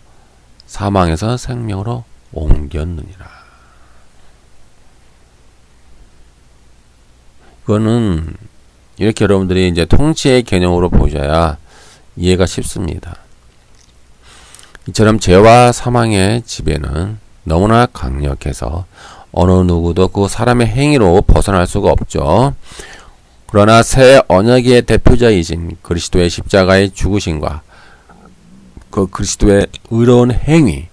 사망에서 생명으로 옮겼느니라. 이거는 이렇게 여러분들이 이제 통치의 개념으로 보셔야 이해가 쉽습니다. 이처럼 죄와 사망의 지배는 너무나 강력해서 어느 누구도 그 사람의 행위로 벗어날 수가 없죠. 그러나 새 언약의 대표자이신 그리스도의 십자가의 죽으심과 그 그리스도의 의로운 행위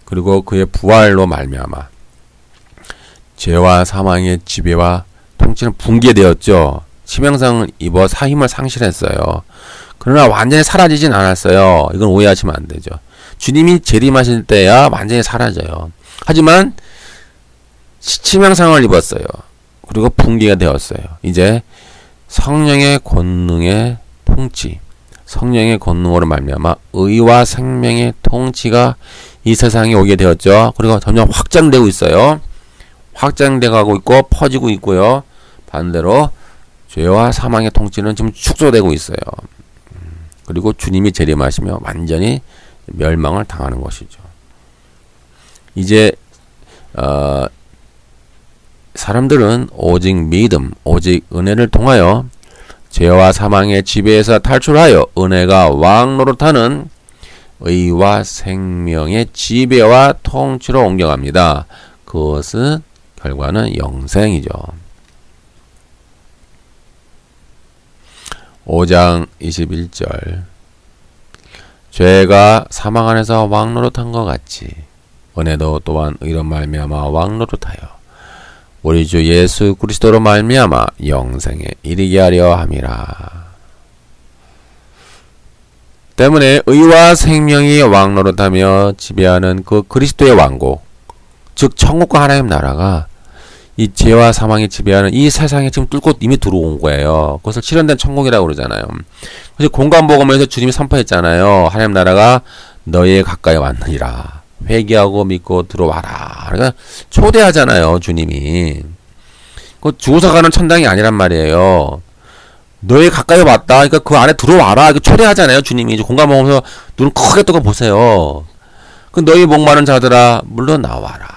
그리고 그의 부활로 말미암아 죄와 사망의 지배와 통치는 붕괴되었죠. 치명상을 입어 힘을 상실했어요. 그러나 완전히 사라지진 않았어요. 이건 오해하시면 안 되죠. 주님이 재림하실 때야 완전히 사라져요. 하지만 치명상을 입었어요. 그리고 붕괴가 되었어요. 이제 성령의 권능의 통치, 성령의 권능으로 말미암아 의와 생명의 통치가 이 세상에 오게 되었죠. 그리고 점점 확장되고 있어요. 확장돼 가고 있고 퍼지고 있고요. 반대로 죄와 사망의 통치는 지금 축소되고 있어요. 그리고 주님이 재림하시며 완전히 멸망을 당하는 것이죠. 이제 사람들은 오직 믿음, 오직 은혜를 통하여 죄와 사망의 지배에서 탈출하여 은혜가 왕노릇하는 의와 생명의 지배와 통치로 옮겨갑니다. 그것은 결과는 영생이죠. 5장 21절 죄가 사망 안에서 왕노릇한 것 같이 은혜도 또한 의로 말미암아 왕노릇하여 우리 주 예수 그리스도로 말미암아 영생에 이르게 하려 함이라. 때문에 의와 생명이 왕노릇하며 지배하는 그 그리스도의 왕국, 즉 천국과 하나님 나라가 이 죄와 사망이 지배하는 이 세상에 지금 뚫고 이미 들어온 거예요. 그것을 실현된 천국이라고 그러잖아요. 그래서 공관복음에서 주님이 선포했잖아요. 하나님 나라가 너희에 가까이 왔느니라. 회개하고 믿고 들어와라. 그러니까 초대하잖아요. 주님이. 그 죽어서 가는 천당이 아니란 말이에요. 너희 가까이 왔다. 그러니까 그 안에 들어와라. 이거 초대하잖아요. 주님이. 이제 공관복음에서 눈 크게 뜨고 보세요. 그 너희 목마른 자들아 물론 나와라.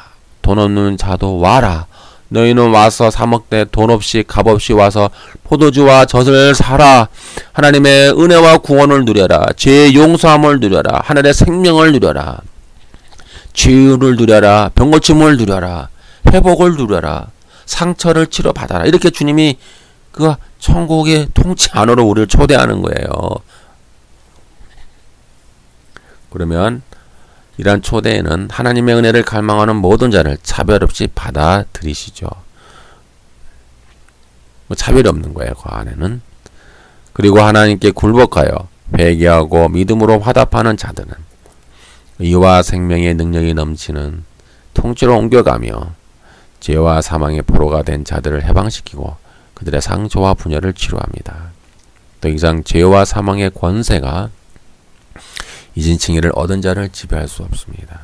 돈 없는 자도 와라. 너희는 와서 사 먹되 돈 없이 값 없이 와서 포도주와 젖을 사라. 하나님의 은혜와 구원을 누려라. 죄의 용서함을 누려라. 하늘의 생명을 누려라. 치유를 누려라. 병고침을 누려라. 회복을 누려라. 상처를 치료받아라. 이렇게 주님이 그 천국의 통치 안으로 우리를 초대하는 거예요. 그러면 이러한 초대에는 하나님의 은혜를 갈망하는 모든 자를 차별 없이 받아들이시죠. 뭐 차별이 없는 거예요, 그 안에는. 그리고 하나님께 굴복하여 회개하고 믿음으로 화답하는 자들은 의와 생명의 능력이 넘치는 통치로 옮겨가며 죄와 사망의 포로가 된 자들을 해방시키고 그들의 상처와 분열을 치료합니다. 더 이상 죄와 사망의 권세가 이진칭의를 얻은 자를 지배할 수 없습니다.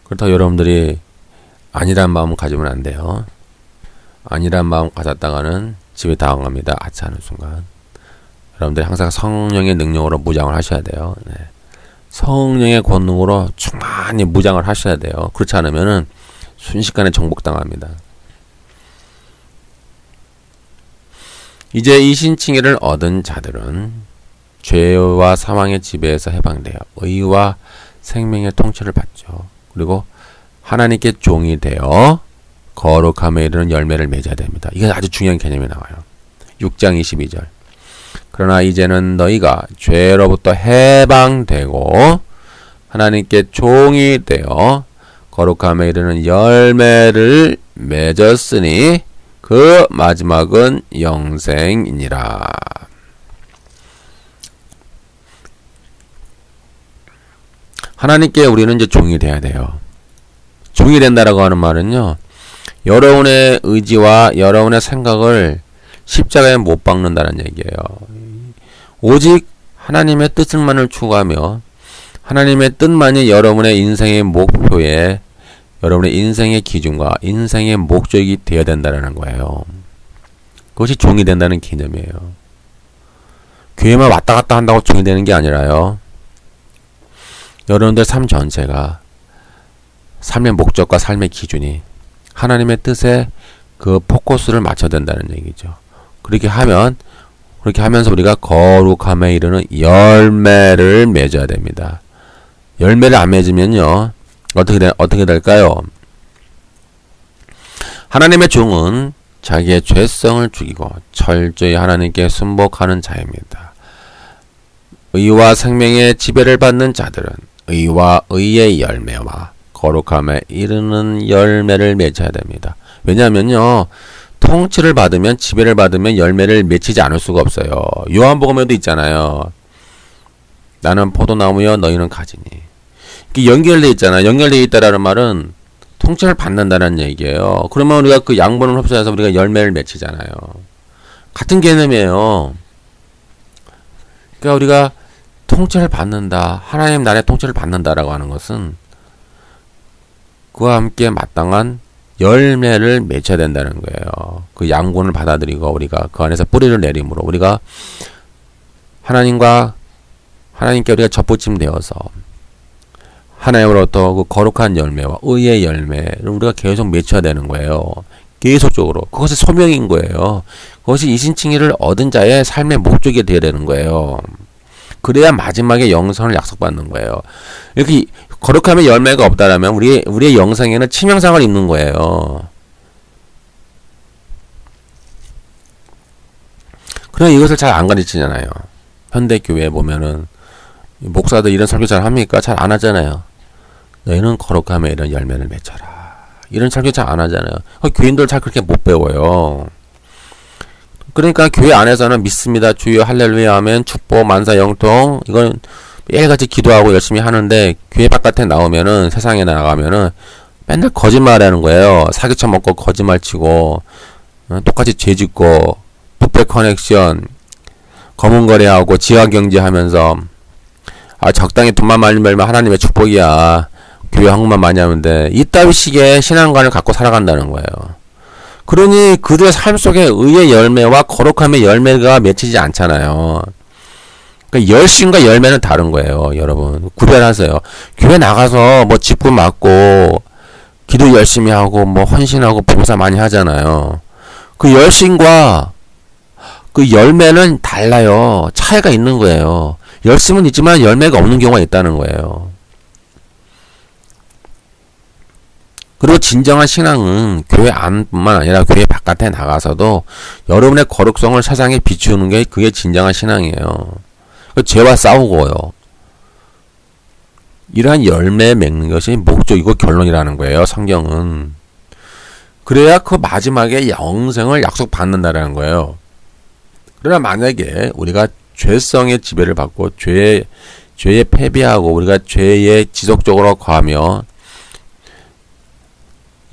그렇다고 여러분들이 아니란 마음 가지면 안 돼요. 아니란 마음 가졌다가는 지배 당합니다. 아차하는 순간. 여러분들이 항상 성령의 능력으로 무장을 하셔야 돼요. 네. 성령의 권능으로 충만히 무장을 하셔야 돼요. 그렇지 않으면은 순식간에 정복당합니다. 이제 이 신칭의를 얻은 자들은 죄와 사망의 지배에서 해방되어 의와 생명의 통치를 받죠. 그리고 하나님께 종이 되어 거룩함에 이르는 열매를 맺어야 됩니다. 이게 아주 중요한 개념이 나와요. 6장 22절. 그러나 이제는 너희가 죄로부터 해방되고 하나님께 종이 되어 거룩함에 이르는 열매를 맺었으니 그 마지막은 영생이니라. 하나님께 우리는 이제 종이 돼야 돼요. 종이 된다라고 하는 말은요, 여러분의 의지와 여러분의 생각을 십자가에 못 박는다는 얘기예요. 오직 하나님의 뜻만을 추구하며 하나님의 뜻만이 여러분의 인생의 목표에 여러분의 인생의 기준과 인생의 목적이 되어야 된다는 거예요. 그것이 종이 된다는 개념이에요. 교회만 왔다 갔다 한다고 종이 되는 게 아니라요. 여러분들 삶 전체가 삶의 목적과 삶의 기준이 하나님의 뜻에 그 포커스를 맞춰야 된다는 얘기죠. 그렇게 하면서 우리가 거룩함에 이르는 열매를 맺어야 됩니다. 열매를 안 맺으면요, 어떻게 될까요? 하나님의 종은 자기의 죄성을 죽이고 철저히 하나님께 순복하는 자입니다. 의와 생명의 지배를 받는 자들은 의와 의의 열매와 거룩함에 이르는 열매를 맺어야 됩니다. 왜냐하면요, 통치를 받으면, 지배를 받으면 열매를 맺히지 않을 수가 없어요. 요한복음에도 있잖아요. 나는 포도나무여 너희는 가지니. 이게 연결되어 있잖아요. 연결되어 있다라는 말은 통치를 받는다는 얘기예요. 그러면 우리가 그 양분을 흡수해서 우리가 열매를 맺히잖아요. 같은 개념이에요. 그러니까 우리가 통치를 받는다, 하나님 나라의 통치를 받는다라고 하는 것은 그와 함께 마땅한 열매를 맺혀야 된다는 거예요. 그 양분을 받아들이고 우리가 그 안에서 뿌리를 내림으로 우리가 하나님께 우리가 접붙임 되어서 하나님으로부터 그 거룩한 열매와 의의 열매를 우리가 계속 맺혀야 되는 거예요. 계속적으로. 그것이 소명인 거예요. 그것이 이신칭의를 얻은 자의 삶의 목적이 되어야 되는 거예요. 그래야 마지막에 영생을 약속받는 거예요. 이렇게 거룩함의 열매가 없다라면 우리의 영생에는 치명상을 입는 거예요. 그러나 이것을 잘 안 가르치잖아요. 현대교회에 보면은 목사들 이런 설교 잘 합니까? 잘 안 하잖아요. 너희는 거룩함에 이런 열매를 맺어라. 이런 설교 잘 안 하잖아요. 교인들 잘 그렇게 못 배워요. 그러니까 교회 안에서는 믿습니다. 주여 할렐루야 하면 축복 만사 영통 이건 매일같이 기도하고 열심히 하는데 교회 바깥에 나오면은 세상에 나가면은 맨날 거짓말하는 거예요. 사기쳐 먹고 거짓말 치고 똑같이 죄 짓고 부패 커넥션 검은 거래하고 지하 경제하면서 적당히 돈만 많이 벌면 하나님의 축복이야. 교회 한국만 많이 하면 돼. 이따위 식의 신앙관을 갖고 살아간다는 거예요. 그러니 그들의 삶 속에 의의 열매와 거룩함의 열매가 맺히지 않잖아요. 그러니까 열심과 열매는 다른 거예요. 여러분 구별하세요. 교회 나가서 뭐 직분 맡고 기도 열심히 하고 뭐 헌신하고 봉사 많이 하잖아요. 그 열심과 그 열매는 달라요. 차이가 있는 거예요. 열심은 있지만 열매가 없는 경우가 있다는 거예요. 그리고 진정한 신앙은 교회 안뿐만 아니라 교회 바깥에 나가서도 여러분의 거룩성을 세상에 비추는 게 그게 진정한 신앙이에요. 죄와 싸우고요. 이러한 열매 맺는 것이 목적이고 결론이라는 거예요. 성경은. 그래야 그 마지막에 영생을 약속받는다라는 거예요. 그러나 만약에 우리가 죄성의 지배를 받고 죄에 패배하고 우리가 죄에 지속적으로 거하며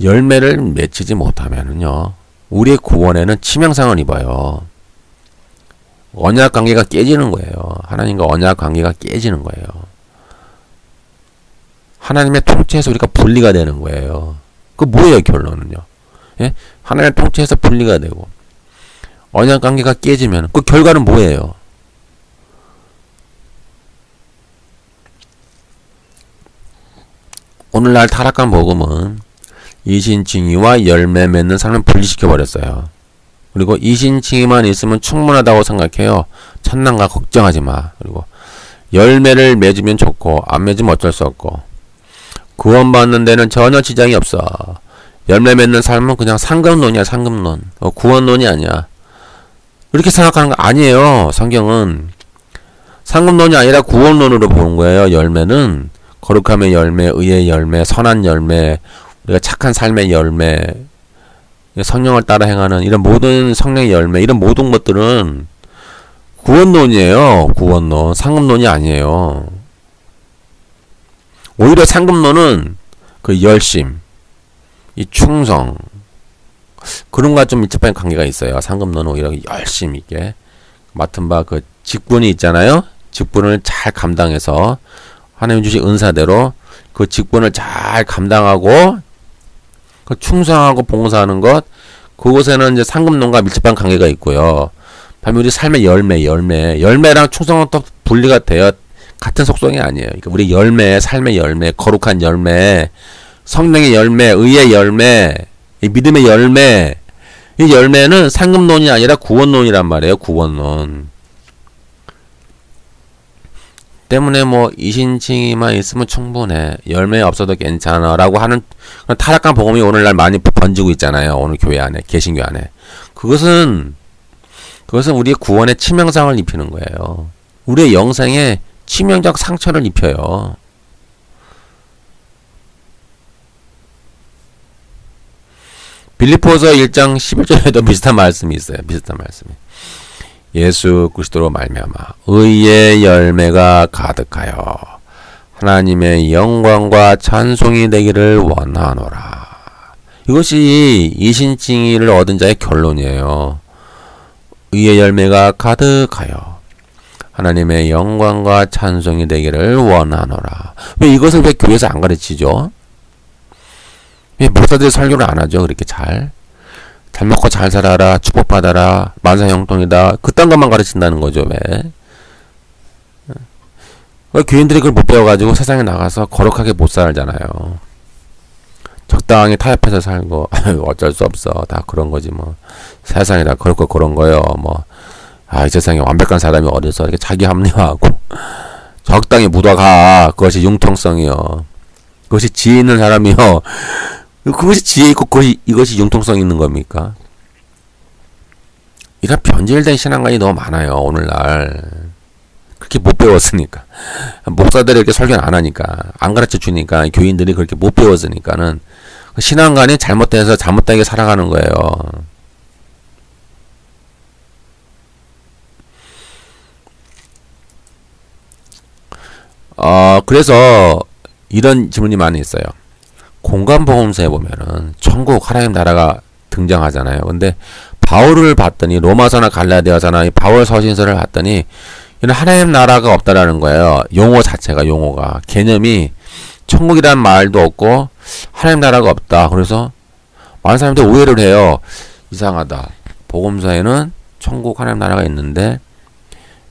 열매를 맺히지 못하면은요, 우리의 구원에는 치명상을 입어요. 언약 관계가 깨지는 거예요. 하나님과 언약 관계가 깨지는 거예요. 하나님의 통치에서 우리가 분리가 되는 거예요. 그 뭐예요, 결론은요? 예? 하나님의 통치에서 분리가 되고 언약 관계가 깨지면 그 결과는 뭐예요? 오늘날 타락한 복음은 이신칭의와 열매 맺는 사람을 분리시켜 버렸어요. 그리고 이신칭의만 있으면 충분하다고 생각해요. 천난과 걱정하지 마. 그리고 열매를 맺으면 좋고 안 맺으면 어쩔 수 없고 구원받는 데는 전혀 지장이 없어. 열매 맺는 삶은 그냥 상급론이야. 상급론. 구원론이 아니야. 이렇게 생각하는 거 아니에요. 성경은 상급론이 아니라 구원론으로 보는 거예요. 열매는 거룩함의 열매, 의의 열매, 선한 열매, 우리가 착한 삶의 열매, 성령을 따라 행하는 이런 모든 성령의 열매, 이런 모든 것들은 구원론이에요. 구원론. 상급론이 아니에요. 오히려 상급론은 그 열심, 이 충성, 그런 것과 좀 밀접한 관계가 있어요. 상급론은 오히려 열심 있게 맡은 바 그 직분이 있잖아요. 직분을 잘 감당해서 하나님 주신 은사대로 그 직분을 잘 감당하고 그 충성하고 봉사하는 것, 그곳에는 이제 상급론과 밀접한 관계가 있고요. 반면 우리 삶의 열매랑 충성은 또 분리가 되어 같은 속성이 아니에요. 그러니까 우리 열매, 삶의 열매, 거룩한 열매, 성령의 열매, 의의 열매, 이 믿음의 열매, 이 열매는 상급론이 아니라 구원론이란 말이에요. 구원론. 때문에 뭐 이신칭의만 있으면 충분해. 열매 없어도 괜찮아. 라고 하는 타락한 복음이 오늘날 많이 번지고 있잖아요. 오늘 교회 안에, 개신교 안에. 그것은 우리의 구원에 치명상을 입히는 거예요. 우리의 영생에 치명적 상처를 입혀요. 빌립보서 1장 11절에도 비슷한 말씀이 있어요. 비슷한 말씀이. 예수 그리스도로 말미암아 의의 열매가 가득하여 하나님의 영광과 찬송이 되기를 원하노라. 이것이 이신칭의를 얻은 자의 결론이에요. 의의 열매가 가득하여 하나님의 영광과 찬송이 되기를 원하노라. 왜 이것을 왜 교회에서 안 가르치죠? 왜 목사들이 설교를 안 하죠? 그렇게 잘 먹고 잘 살아라, 축복받아라, 만사형통이다, 그딴 것만 가르친다는 거죠. 왜 교인들이 그걸 못 배워가지고 세상에 나가서 거룩하게 못 살잖아요. 적당히 타협해서 살고 어쩔 수 없어, 다 그런 거지 뭐. 세상이 다 그렇고 그런 거예요. 뭐 이 세상에 완벽한 사람이 어디서 이렇게 자기 합리화하고 적당히 묻어가. 그것이 융통성이요. 그것이 지혜 있는 사람이요. 그것이 지혜 있고 이것이 융통성 있는 겁니까? 이런 변질된 신앙관이 너무 많아요. 오늘날 그렇게 못 배웠으니까, 목사들이 이렇게 설교는 안 하니까, 안 가르쳐 주니까, 교인들이 그렇게 못 배웠으니까는 신앙관이 잘못돼서 잘못되게 살아가는 거예요. 그래서 이런 질문이 많이 있어요. 공관복음서에 보면은 천국 하나님 나라가 등장하잖아요. 근데 바울을 봤더니, 로마서나 갈라디아서나 이 바울 서신서를 봤더니 이런 하나님 나라가 없다라는 거예요. 용어 자체가, 용어가, 개념이 천국이란 말도 없고 하나님 나라가 없다. 그래서 많은 사람들이 오해를 해요. 이상하다. 복음서에는 천국 하나님 나라가 있는데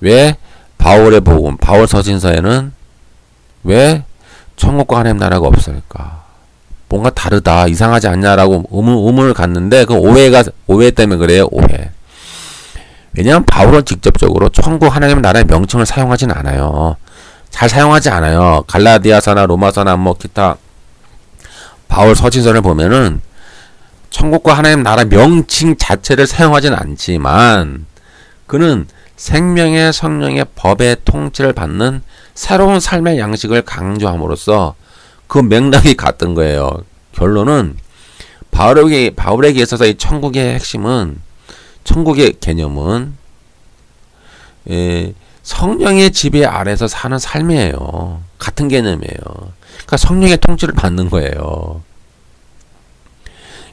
왜 바울의 복음, 바울 서신서에는 왜 천국과 하나님 나라가 없을까? 뭔가 다르다, 이상하지 않냐라고 의문을 갖는데, 그 오해 때문에 그래요. 오해. 왜냐하면 바울은 직접적으로 천국 하나님 나라의 명칭을 사용하진 않아요. 잘 사용하지 않아요. 갈라디아서나 로마서나 뭐 기타 바울 서신서를 보면은 천국과 하나님 나라 명칭 자체를 사용하진 않지만 그는 생명의 성령의 법의 통치를 받는 새로운 삶의 양식을 강조함으로써 그 맥락이 같은 거예요. 결론은 바울에게 있어서 이 천국의 핵심은, 천국의 개념은 성령의 지배 아래서 사는 삶이에요. 같은 개념이에요. 그러니까 성령의 통치를 받는 거예요.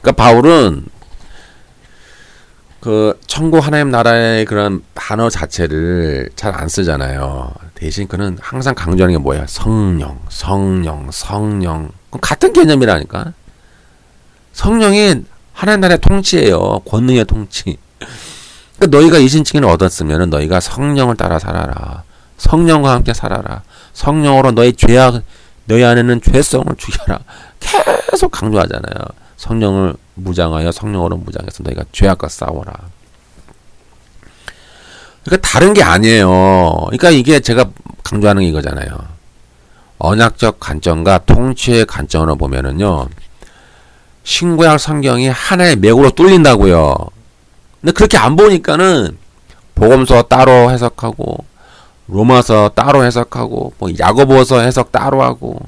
그러니까 바울은 그 천국 하나님 나라의 그런 단어 자체를 잘 안 쓰잖아요. 대신 그는 항상 강조하는 게 뭐야? 성령. 같은 개념이라니까. 성령이 하나님 나라의 통치예요. 권능의 통치. 그러니까 너희가 이 신칭을 얻었으면 너희가 성령을 따라 살아라. 성령과 함께 살아라. 성령으로 너희 안에는 죄성을 죽여라. 계속 강조하잖아요. 성령을 무장하여 성령으로 무장해서 너희가 죄악과 싸워라. 그러니까 다른 게 아니에요. 그러니까 이게 제가 강조하는 게 이거잖아요. 언약적 관점과 통치의 관점으로 보면은요, 신구약 성경이 하나의 맥으로 뚫린다고요. 근데 그렇게 안 보니까는 복음서 따로 해석하고, 로마서 따로 해석하고, 뭐 야고보서 해석 따로 하고,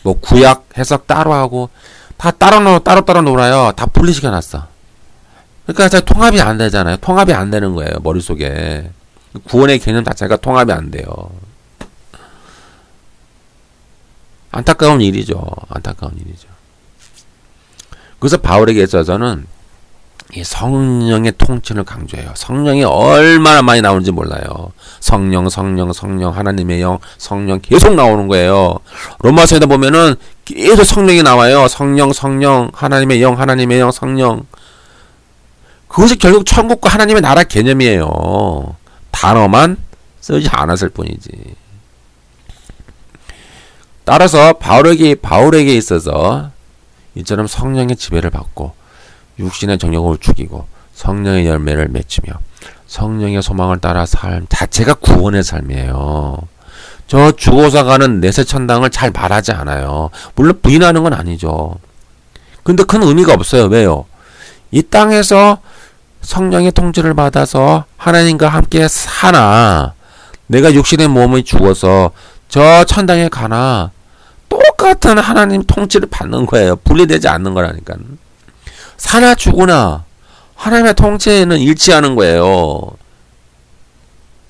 뭐 구약 해석 따로 하고, 다 따로 놀아요. 다 분리시켜놨어. 그러니까 잘 통합이 안 되잖아요. 통합이 안 되는 거예요. 머릿속에. 구원의 개념 자체가 통합이 안 돼요. 안타까운 일이죠. 그래서 바울에게 있어서는 이 성령의 통치를 강조해요. 성령이 얼마나 많이 나오는지 몰라요. 성령, 하나님의 영, 성령 계속 나오는 거예요. 로마서에다 보면은 계속 성령이 나와요. 성령, 하나님의 영, 성령. 그것이 결국 천국과 하나님의 나라 개념이에요. 단어만 쓰지 않았을 뿐이지. 따라서 바울에게 있어서 이처럼 성령의 지배를 받고 육신의 정욕을 죽이고 성령의 열매를 맺으며 성령의 소망을 따라 삶 자체가 구원의 삶이에요. 저 죽어서 가는 내세천당을 잘 말하지 않아요. 물론 부인하는 건 아니죠. 근데 큰 의미가 없어요. 왜요? 이 땅에서 성령의 통치를 받아서 하나님과 함께 사나 내가 육신의 몸이 죽어서 저 천당에 가나 똑같은 하나님 통치를 받는 거예요. 분리되지 않는 거라니까. 사나 죽으나 하나님의 통치에는 일치하는 거예요.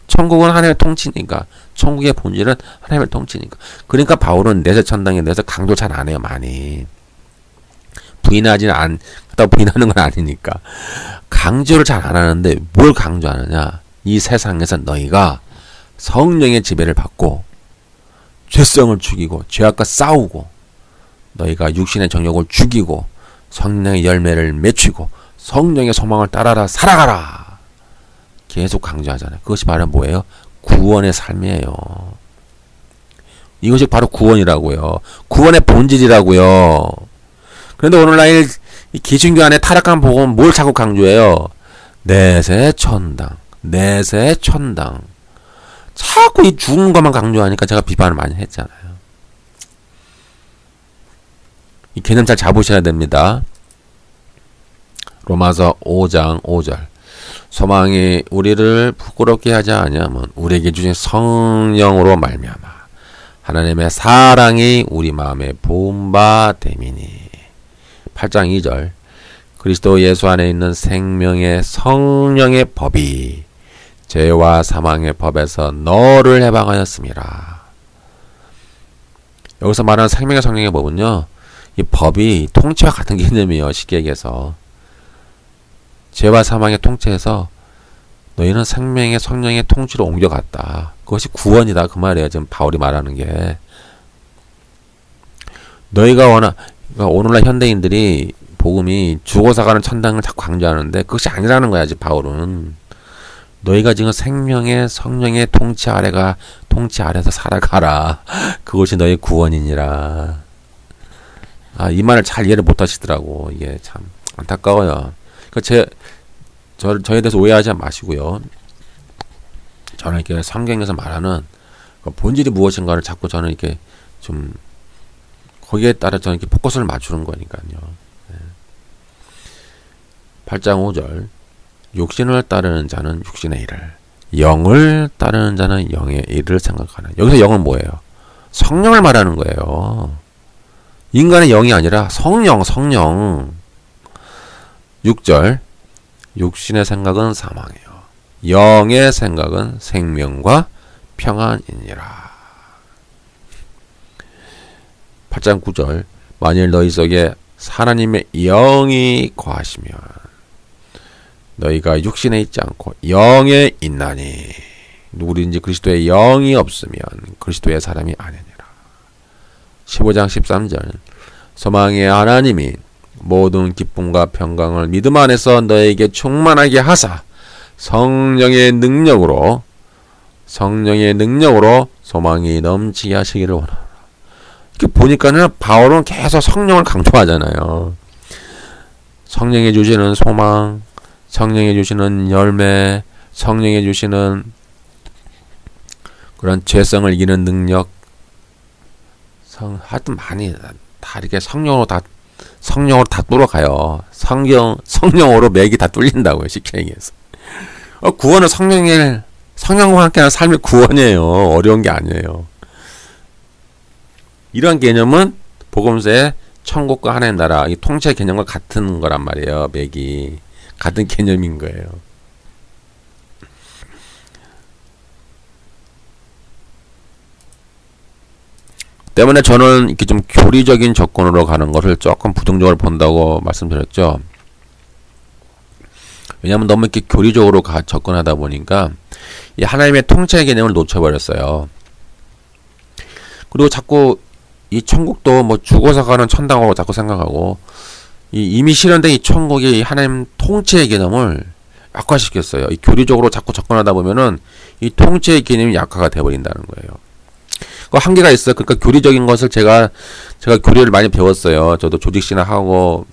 천국은 하나님의 통치니까. 천국의 본질은 하나님의 통치니까. 그러니까 바울은 내세천당에 대해서 강조 잘 안 해요. 많이. 부인하는 건 아니니까. 강조를 잘 안 하는데 뭘 강조하느냐. 이 세상에서 너희가 성령의 지배를 받고 죄성을 죽이고 죄악과 싸우고 너희가 육신의 정욕을 죽이고 성령의 열매를 맺히고 성령의 소망을 따라라 살아가라. 계속 강조하잖아요. 그것이 바로 뭐예요? 구원의 삶이에요. 이것이 바로 구원이라고요. 구원의 본질이라고요. 그런데 오늘날 기신교 안에 타락한 복음은 뭘 자꾸 강조해요? 내세천당. 자꾸 이 죽은 것만 강조하니까 제가 비판을 많이 했잖아요. 이 개념 잘 잡으셔야 됩니다. 로마서 5장 5절. 소망이 우리를 부끄럽게 하지 아니하면 우리에게 주신 성령으로 말미암아 하나님의 사랑이 우리 마음에 부은 바 됨이니. 8장 2절. 그리스도 예수 안에 있는 생명의 성령의 법이 죄와 사망의 법에서 너를 해방하였습니다. 여기서 말하는 생명의 성령의 법은요, 이 법이 통치와 같은 개념이에요. 쉽게 얘기해서 죄와 사망의 통치에서 너희는 생명의 성령의 통치로 옮겨갔다. 그것이 구원이다. 그 말이에요. 지금 바울이 말하는 게. 그러니까 오늘날 현대인들이 복음이 죽어서 가는 천당을 자꾸 강조하는데 그것이 아니라는 거야. 지금 바울은. 너희가 지금 생명의 성령의 통치 아래서 살아가라. 그것이 너희 구원이니라. 이 말을 잘 이해를 못 하시더라고. 이게 참 안타까워요. 그러니까 저에 대해서 오해하지 마시고요. 저는 이렇게 성경에서 말하는 본질이 무엇인가를 자꾸 저는 이렇게 좀 거기에 따라 저는 이렇게 포커스를 맞추는 거니까요. 8장 5절 육신을 따르는 자는 육신의 일을, 영을 따르는 자는 영의 일을 생각하는. 여기서 영은 뭐예요? 성령을 말하는 거예요. 인간의 영이 아니라 성령. 6절 육신의 생각은 사망이요 영의 생각은 생명과 평안이니라. 8장 9절 만일 너희 속에 하나님의 영이 거하시면 너희가 육신에 있지 않고 영에 있나니 누구든지 그리스도의 영이 없으면 그리스도의 사람이 아니니라. 15장 13절 소망의 하나님이 모든 기쁨과 평강을 믿음 안에서 너에게 충만하게 하사 성령의 능력으로 소망이 넘치게 하시기를 원하노라. 이렇게 보니까는 바울은 계속 성령을 강조하잖아요. 성령이 주시는 소망, 성령이 주시는 열매, 성령이 주시는 그런 죄성을 이기는 능력, 하여튼 많이 다 이렇게 성령으로 다 뚫어가요. 성령으로 맥이 다 뚫린다고요. 쉽게 얘기해서. 구원은 성령과 함께하는 삶이 구원이에요. 어려운 게 아니에요. 이런 개념은 복음서의 천국과 하나님 나라, 이 통치 개념과 같은 거란 말이에요. 맥이 같은 개념인 거예요. 때문에 저는 이렇게 좀 교리적인 접근으로 가는 것을 조금 부정적으로 본다고 말씀드렸죠. 왜냐하면 너무 이렇게 교리적으로 접근하다 보니까 이 하나님의 통치의 개념을 놓쳐버렸어요. 그리고 자꾸 이 천국도 뭐 죽어서 가는 천당으로 자꾸 생각하고 이미 실현된 이 천국이 하나님 통치의 개념을 약화시켰어요. 이 교리적으로 자꾸 접근하다 보면은 이 통치의 개념이 약화가 되어버린다는 거예요. 그 한계가 있어요. 그러니까 교리적인 것을 제가 교리를 많이 배웠어요. 저도 조직신학하고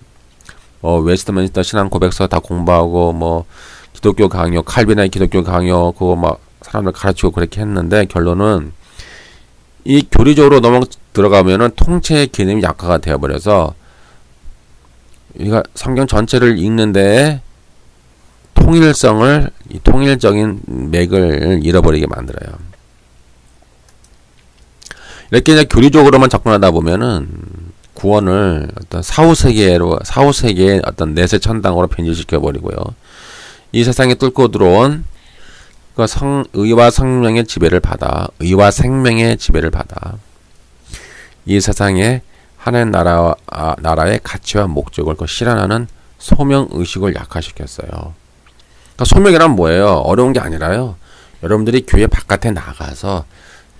웨스트민스터 신앙 고백서 다 공부하고 뭐 기독교 강요, 칼빈의 기독교 강요 그거 막 사람들 가르치고 그렇게 했는데 결론은 이 교리적으로 너무 들어가면은 통치의 개념이 약화가 되어버려서 우리가 성경 전체를 읽는데 이 통일적인 맥을 잃어버리게 만들어요. 이렇게 이제 교리적으로만 접근하다 보면은 구원을 어떤 사후세계의 어떤 내세 천당으로 변질시켜 버리고요. 이 세상에 뚫고 들어온 그 의와 생명의 지배를 받아 이 세상에 하나님 나라의 가치와 목적을 실현하는 소명 의식을 약화시켰어요. 그러니까 소명이란 뭐예요? 어려운 게 아니라요. 여러분들이 교회 바깥에 나가서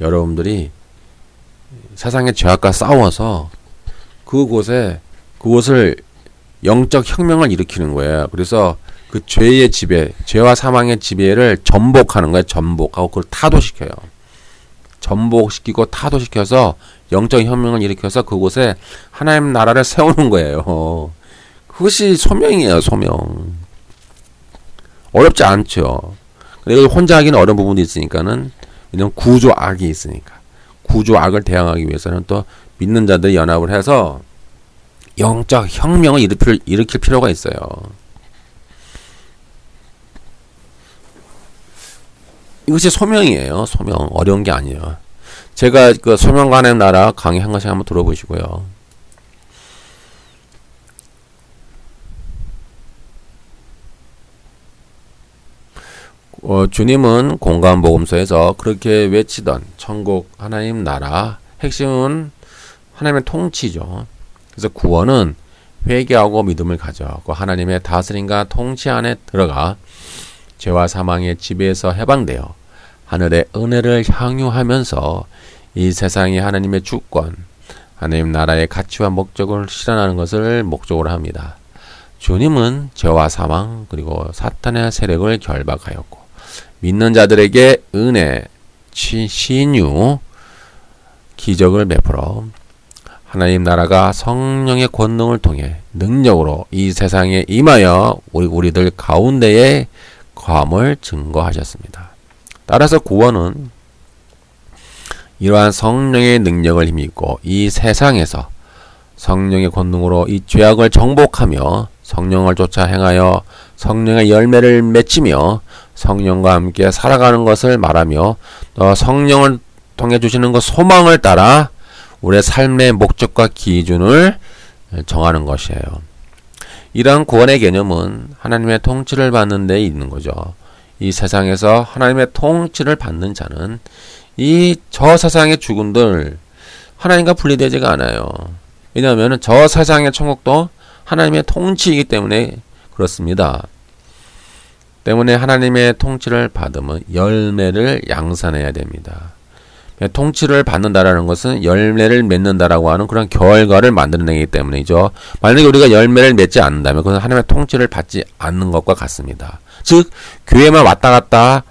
여러분들이 세상의 죄악과 싸워서 그것을 영적 혁명을 일으키는 거예요. 그래서 그 죄의 지배, 죄와 사망의 지배를 전복하는 거예요. 전복하고 그걸 타도시켜요. 전복시키고 타도시켜서 영적 혁명을 일으켜서 그곳에 하나님 나라를 세우는 거예요. 그것이 소명이에요. 소명. 어렵지 않죠. 근데 이걸 혼자 하기는 어려운 부분도 있으니까는 왜냐면 구조악이 있으니까. 구조악을 대항하기 위해서는 또 믿는 자들이 연합을 해서 영적 혁명을 일으킬 필요가 있어요. 이것이 소명이에요. 소명. 어려운 게 아니에요. 제가 그 소명과 하나님 나라 강의 한 것씩 한번 들어보시고요. 주님은 공간복음서에서 그렇게 외치던 천국 하나님 나라 핵심은 하나님의 통치죠. 그래서 구원은 회개하고 믿음을 가져고 하나님의 다스림과 통치 안에 들어가 죄와 사망의 지배에서 해방되어 하늘의 은혜를 향유하면서 이 세상의 하나님의 주권, 하나님 나라의 가치와 목적을 실현하는 것을 목적으로 합니다. 주님은 죄와 사망 그리고 사탄의 세력을 결박하였고 믿는 자들에게 은혜, 신유, 기적을 베풀어 하나님 나라가 성령의 권능을 통해 능력으로 이 세상에 임하여 우리들 가운데에 거함을 증거하셨습니다. 따라서 구원은 이러한 성령의 능력을 힘입고 이 세상에서 성령의 권능으로 이 죄악을 정복하며 성령을 쫓아 행하여 성령의 열매를 맺히며 성령과 함께 살아가는 것을 말하며 또 성령을 통해 주시는 그 소망을 따라 우리의 삶의 목적과 기준을 정하는 것이에요. 이러한 구원의 개념은 하나님의 통치를 받는 데 있는 거죠. 이 세상에서 하나님의 통치를 받는 자는 이 저 세상의 죽음들 하나님과 분리되지가 않아요. 왜냐하면 저 세상의 천국도 하나님의 통치이기 때문에 그렇습니다. 때문에 하나님의 통치를 받으면 열매를 양산해야 됩니다. 통치를 받는다라는 것은 열매를 맺는다라고 하는 그런 결과를 만들어내기 때문이죠. 만약에 우리가 열매를 맺지 않는다면 그것은 하나님의 통치를 받지 않는 것과 같습니다. 즉 교회만 왔다 갔다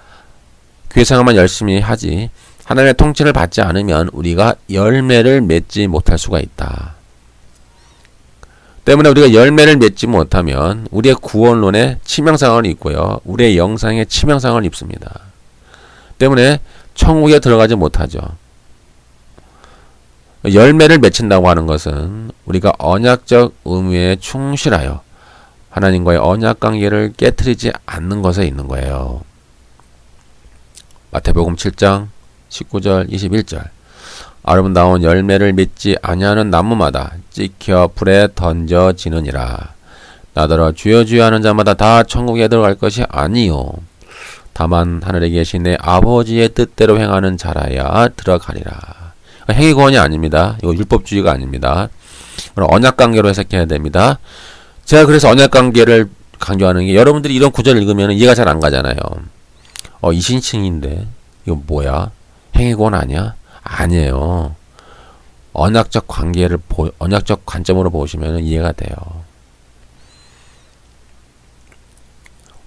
교회 생활만 열심히 하지 하나님의 통치를 받지 않으면 우리가 열매를 맺지 못할 수가 있다. 때문에 우리가 열매를 맺지 못하면 우리의 구원론에 치명상을 입고요. 우리의 영상에 치명상을 입습니다. 때문에 천국에 들어가지 못하죠. 열매를 맺힌다고 하는 것은 우리가 언약적 의무에 충실하여 하나님과의 언약 관계를 깨트리지 않는 것에 있는 거예요. 마태복음 7장 19절 21절 아름다운 열매를 맺지 아니하는 나무마다 찍혀 불에 던져지느니라. 나더러 주여 주여 하는 자마다 다 천국에 들어갈 것이 아니요 다만 하늘에 계신 내 아버지의 뜻대로 행하는 자라야 들어가리라. 행위구원이 아닙니다. 이거 율법주의가 아닙니다. 언약관계로 해석해야 됩니다. 제가 그래서 언약관계를 강조하는 게 여러분들이 이런 구절을 읽으면 이해가 잘 안 가잖아요. 이신칭인데 이거 뭐야? 행위구원 아니야? 아니에요. 언약적 관계를 언약적 관점으로 보시면 이해가 돼요.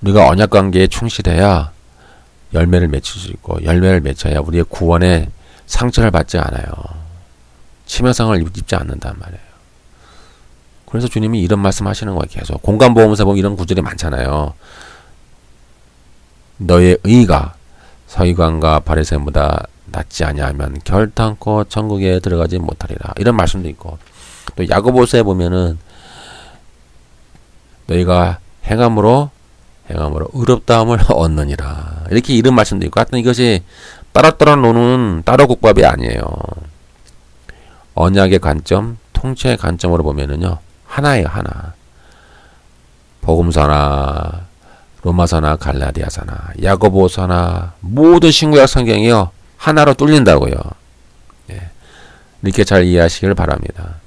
우리가 언약 관계에 충실해야 열매를 맺힐 수 있고 열매를 맺혀야 우리의 구원에 상처를 받지 않아요. 치명상을 입지 않는단 말이에요. 그래서 주님이 이런 말씀 하시는 거예요. 계속 공간보험사 보면 이런 구절이 많잖아요. 너의 의가 서기관과 바리새인보다 낫지 아니하면 결단코 천국에 들어가지 못하리라. 이런 말씀도 있고 또 야고보서에 보면은 너희가 행함으로 의롭다함을 얻느니라. 이렇게 이런 말씀도 있고 하여튼 이것이 따로따로 노는 따로 국밥이 아니에요. 언약의 관점, 통치의 관점으로 보면은요 하나예요. 하나. 복음서나 로마서나 갈라디아서나 야고보서나 모든 신구약 성경이요 하나로 뚫린다고요. 예. 이렇게 잘 이해하시길 바랍니다.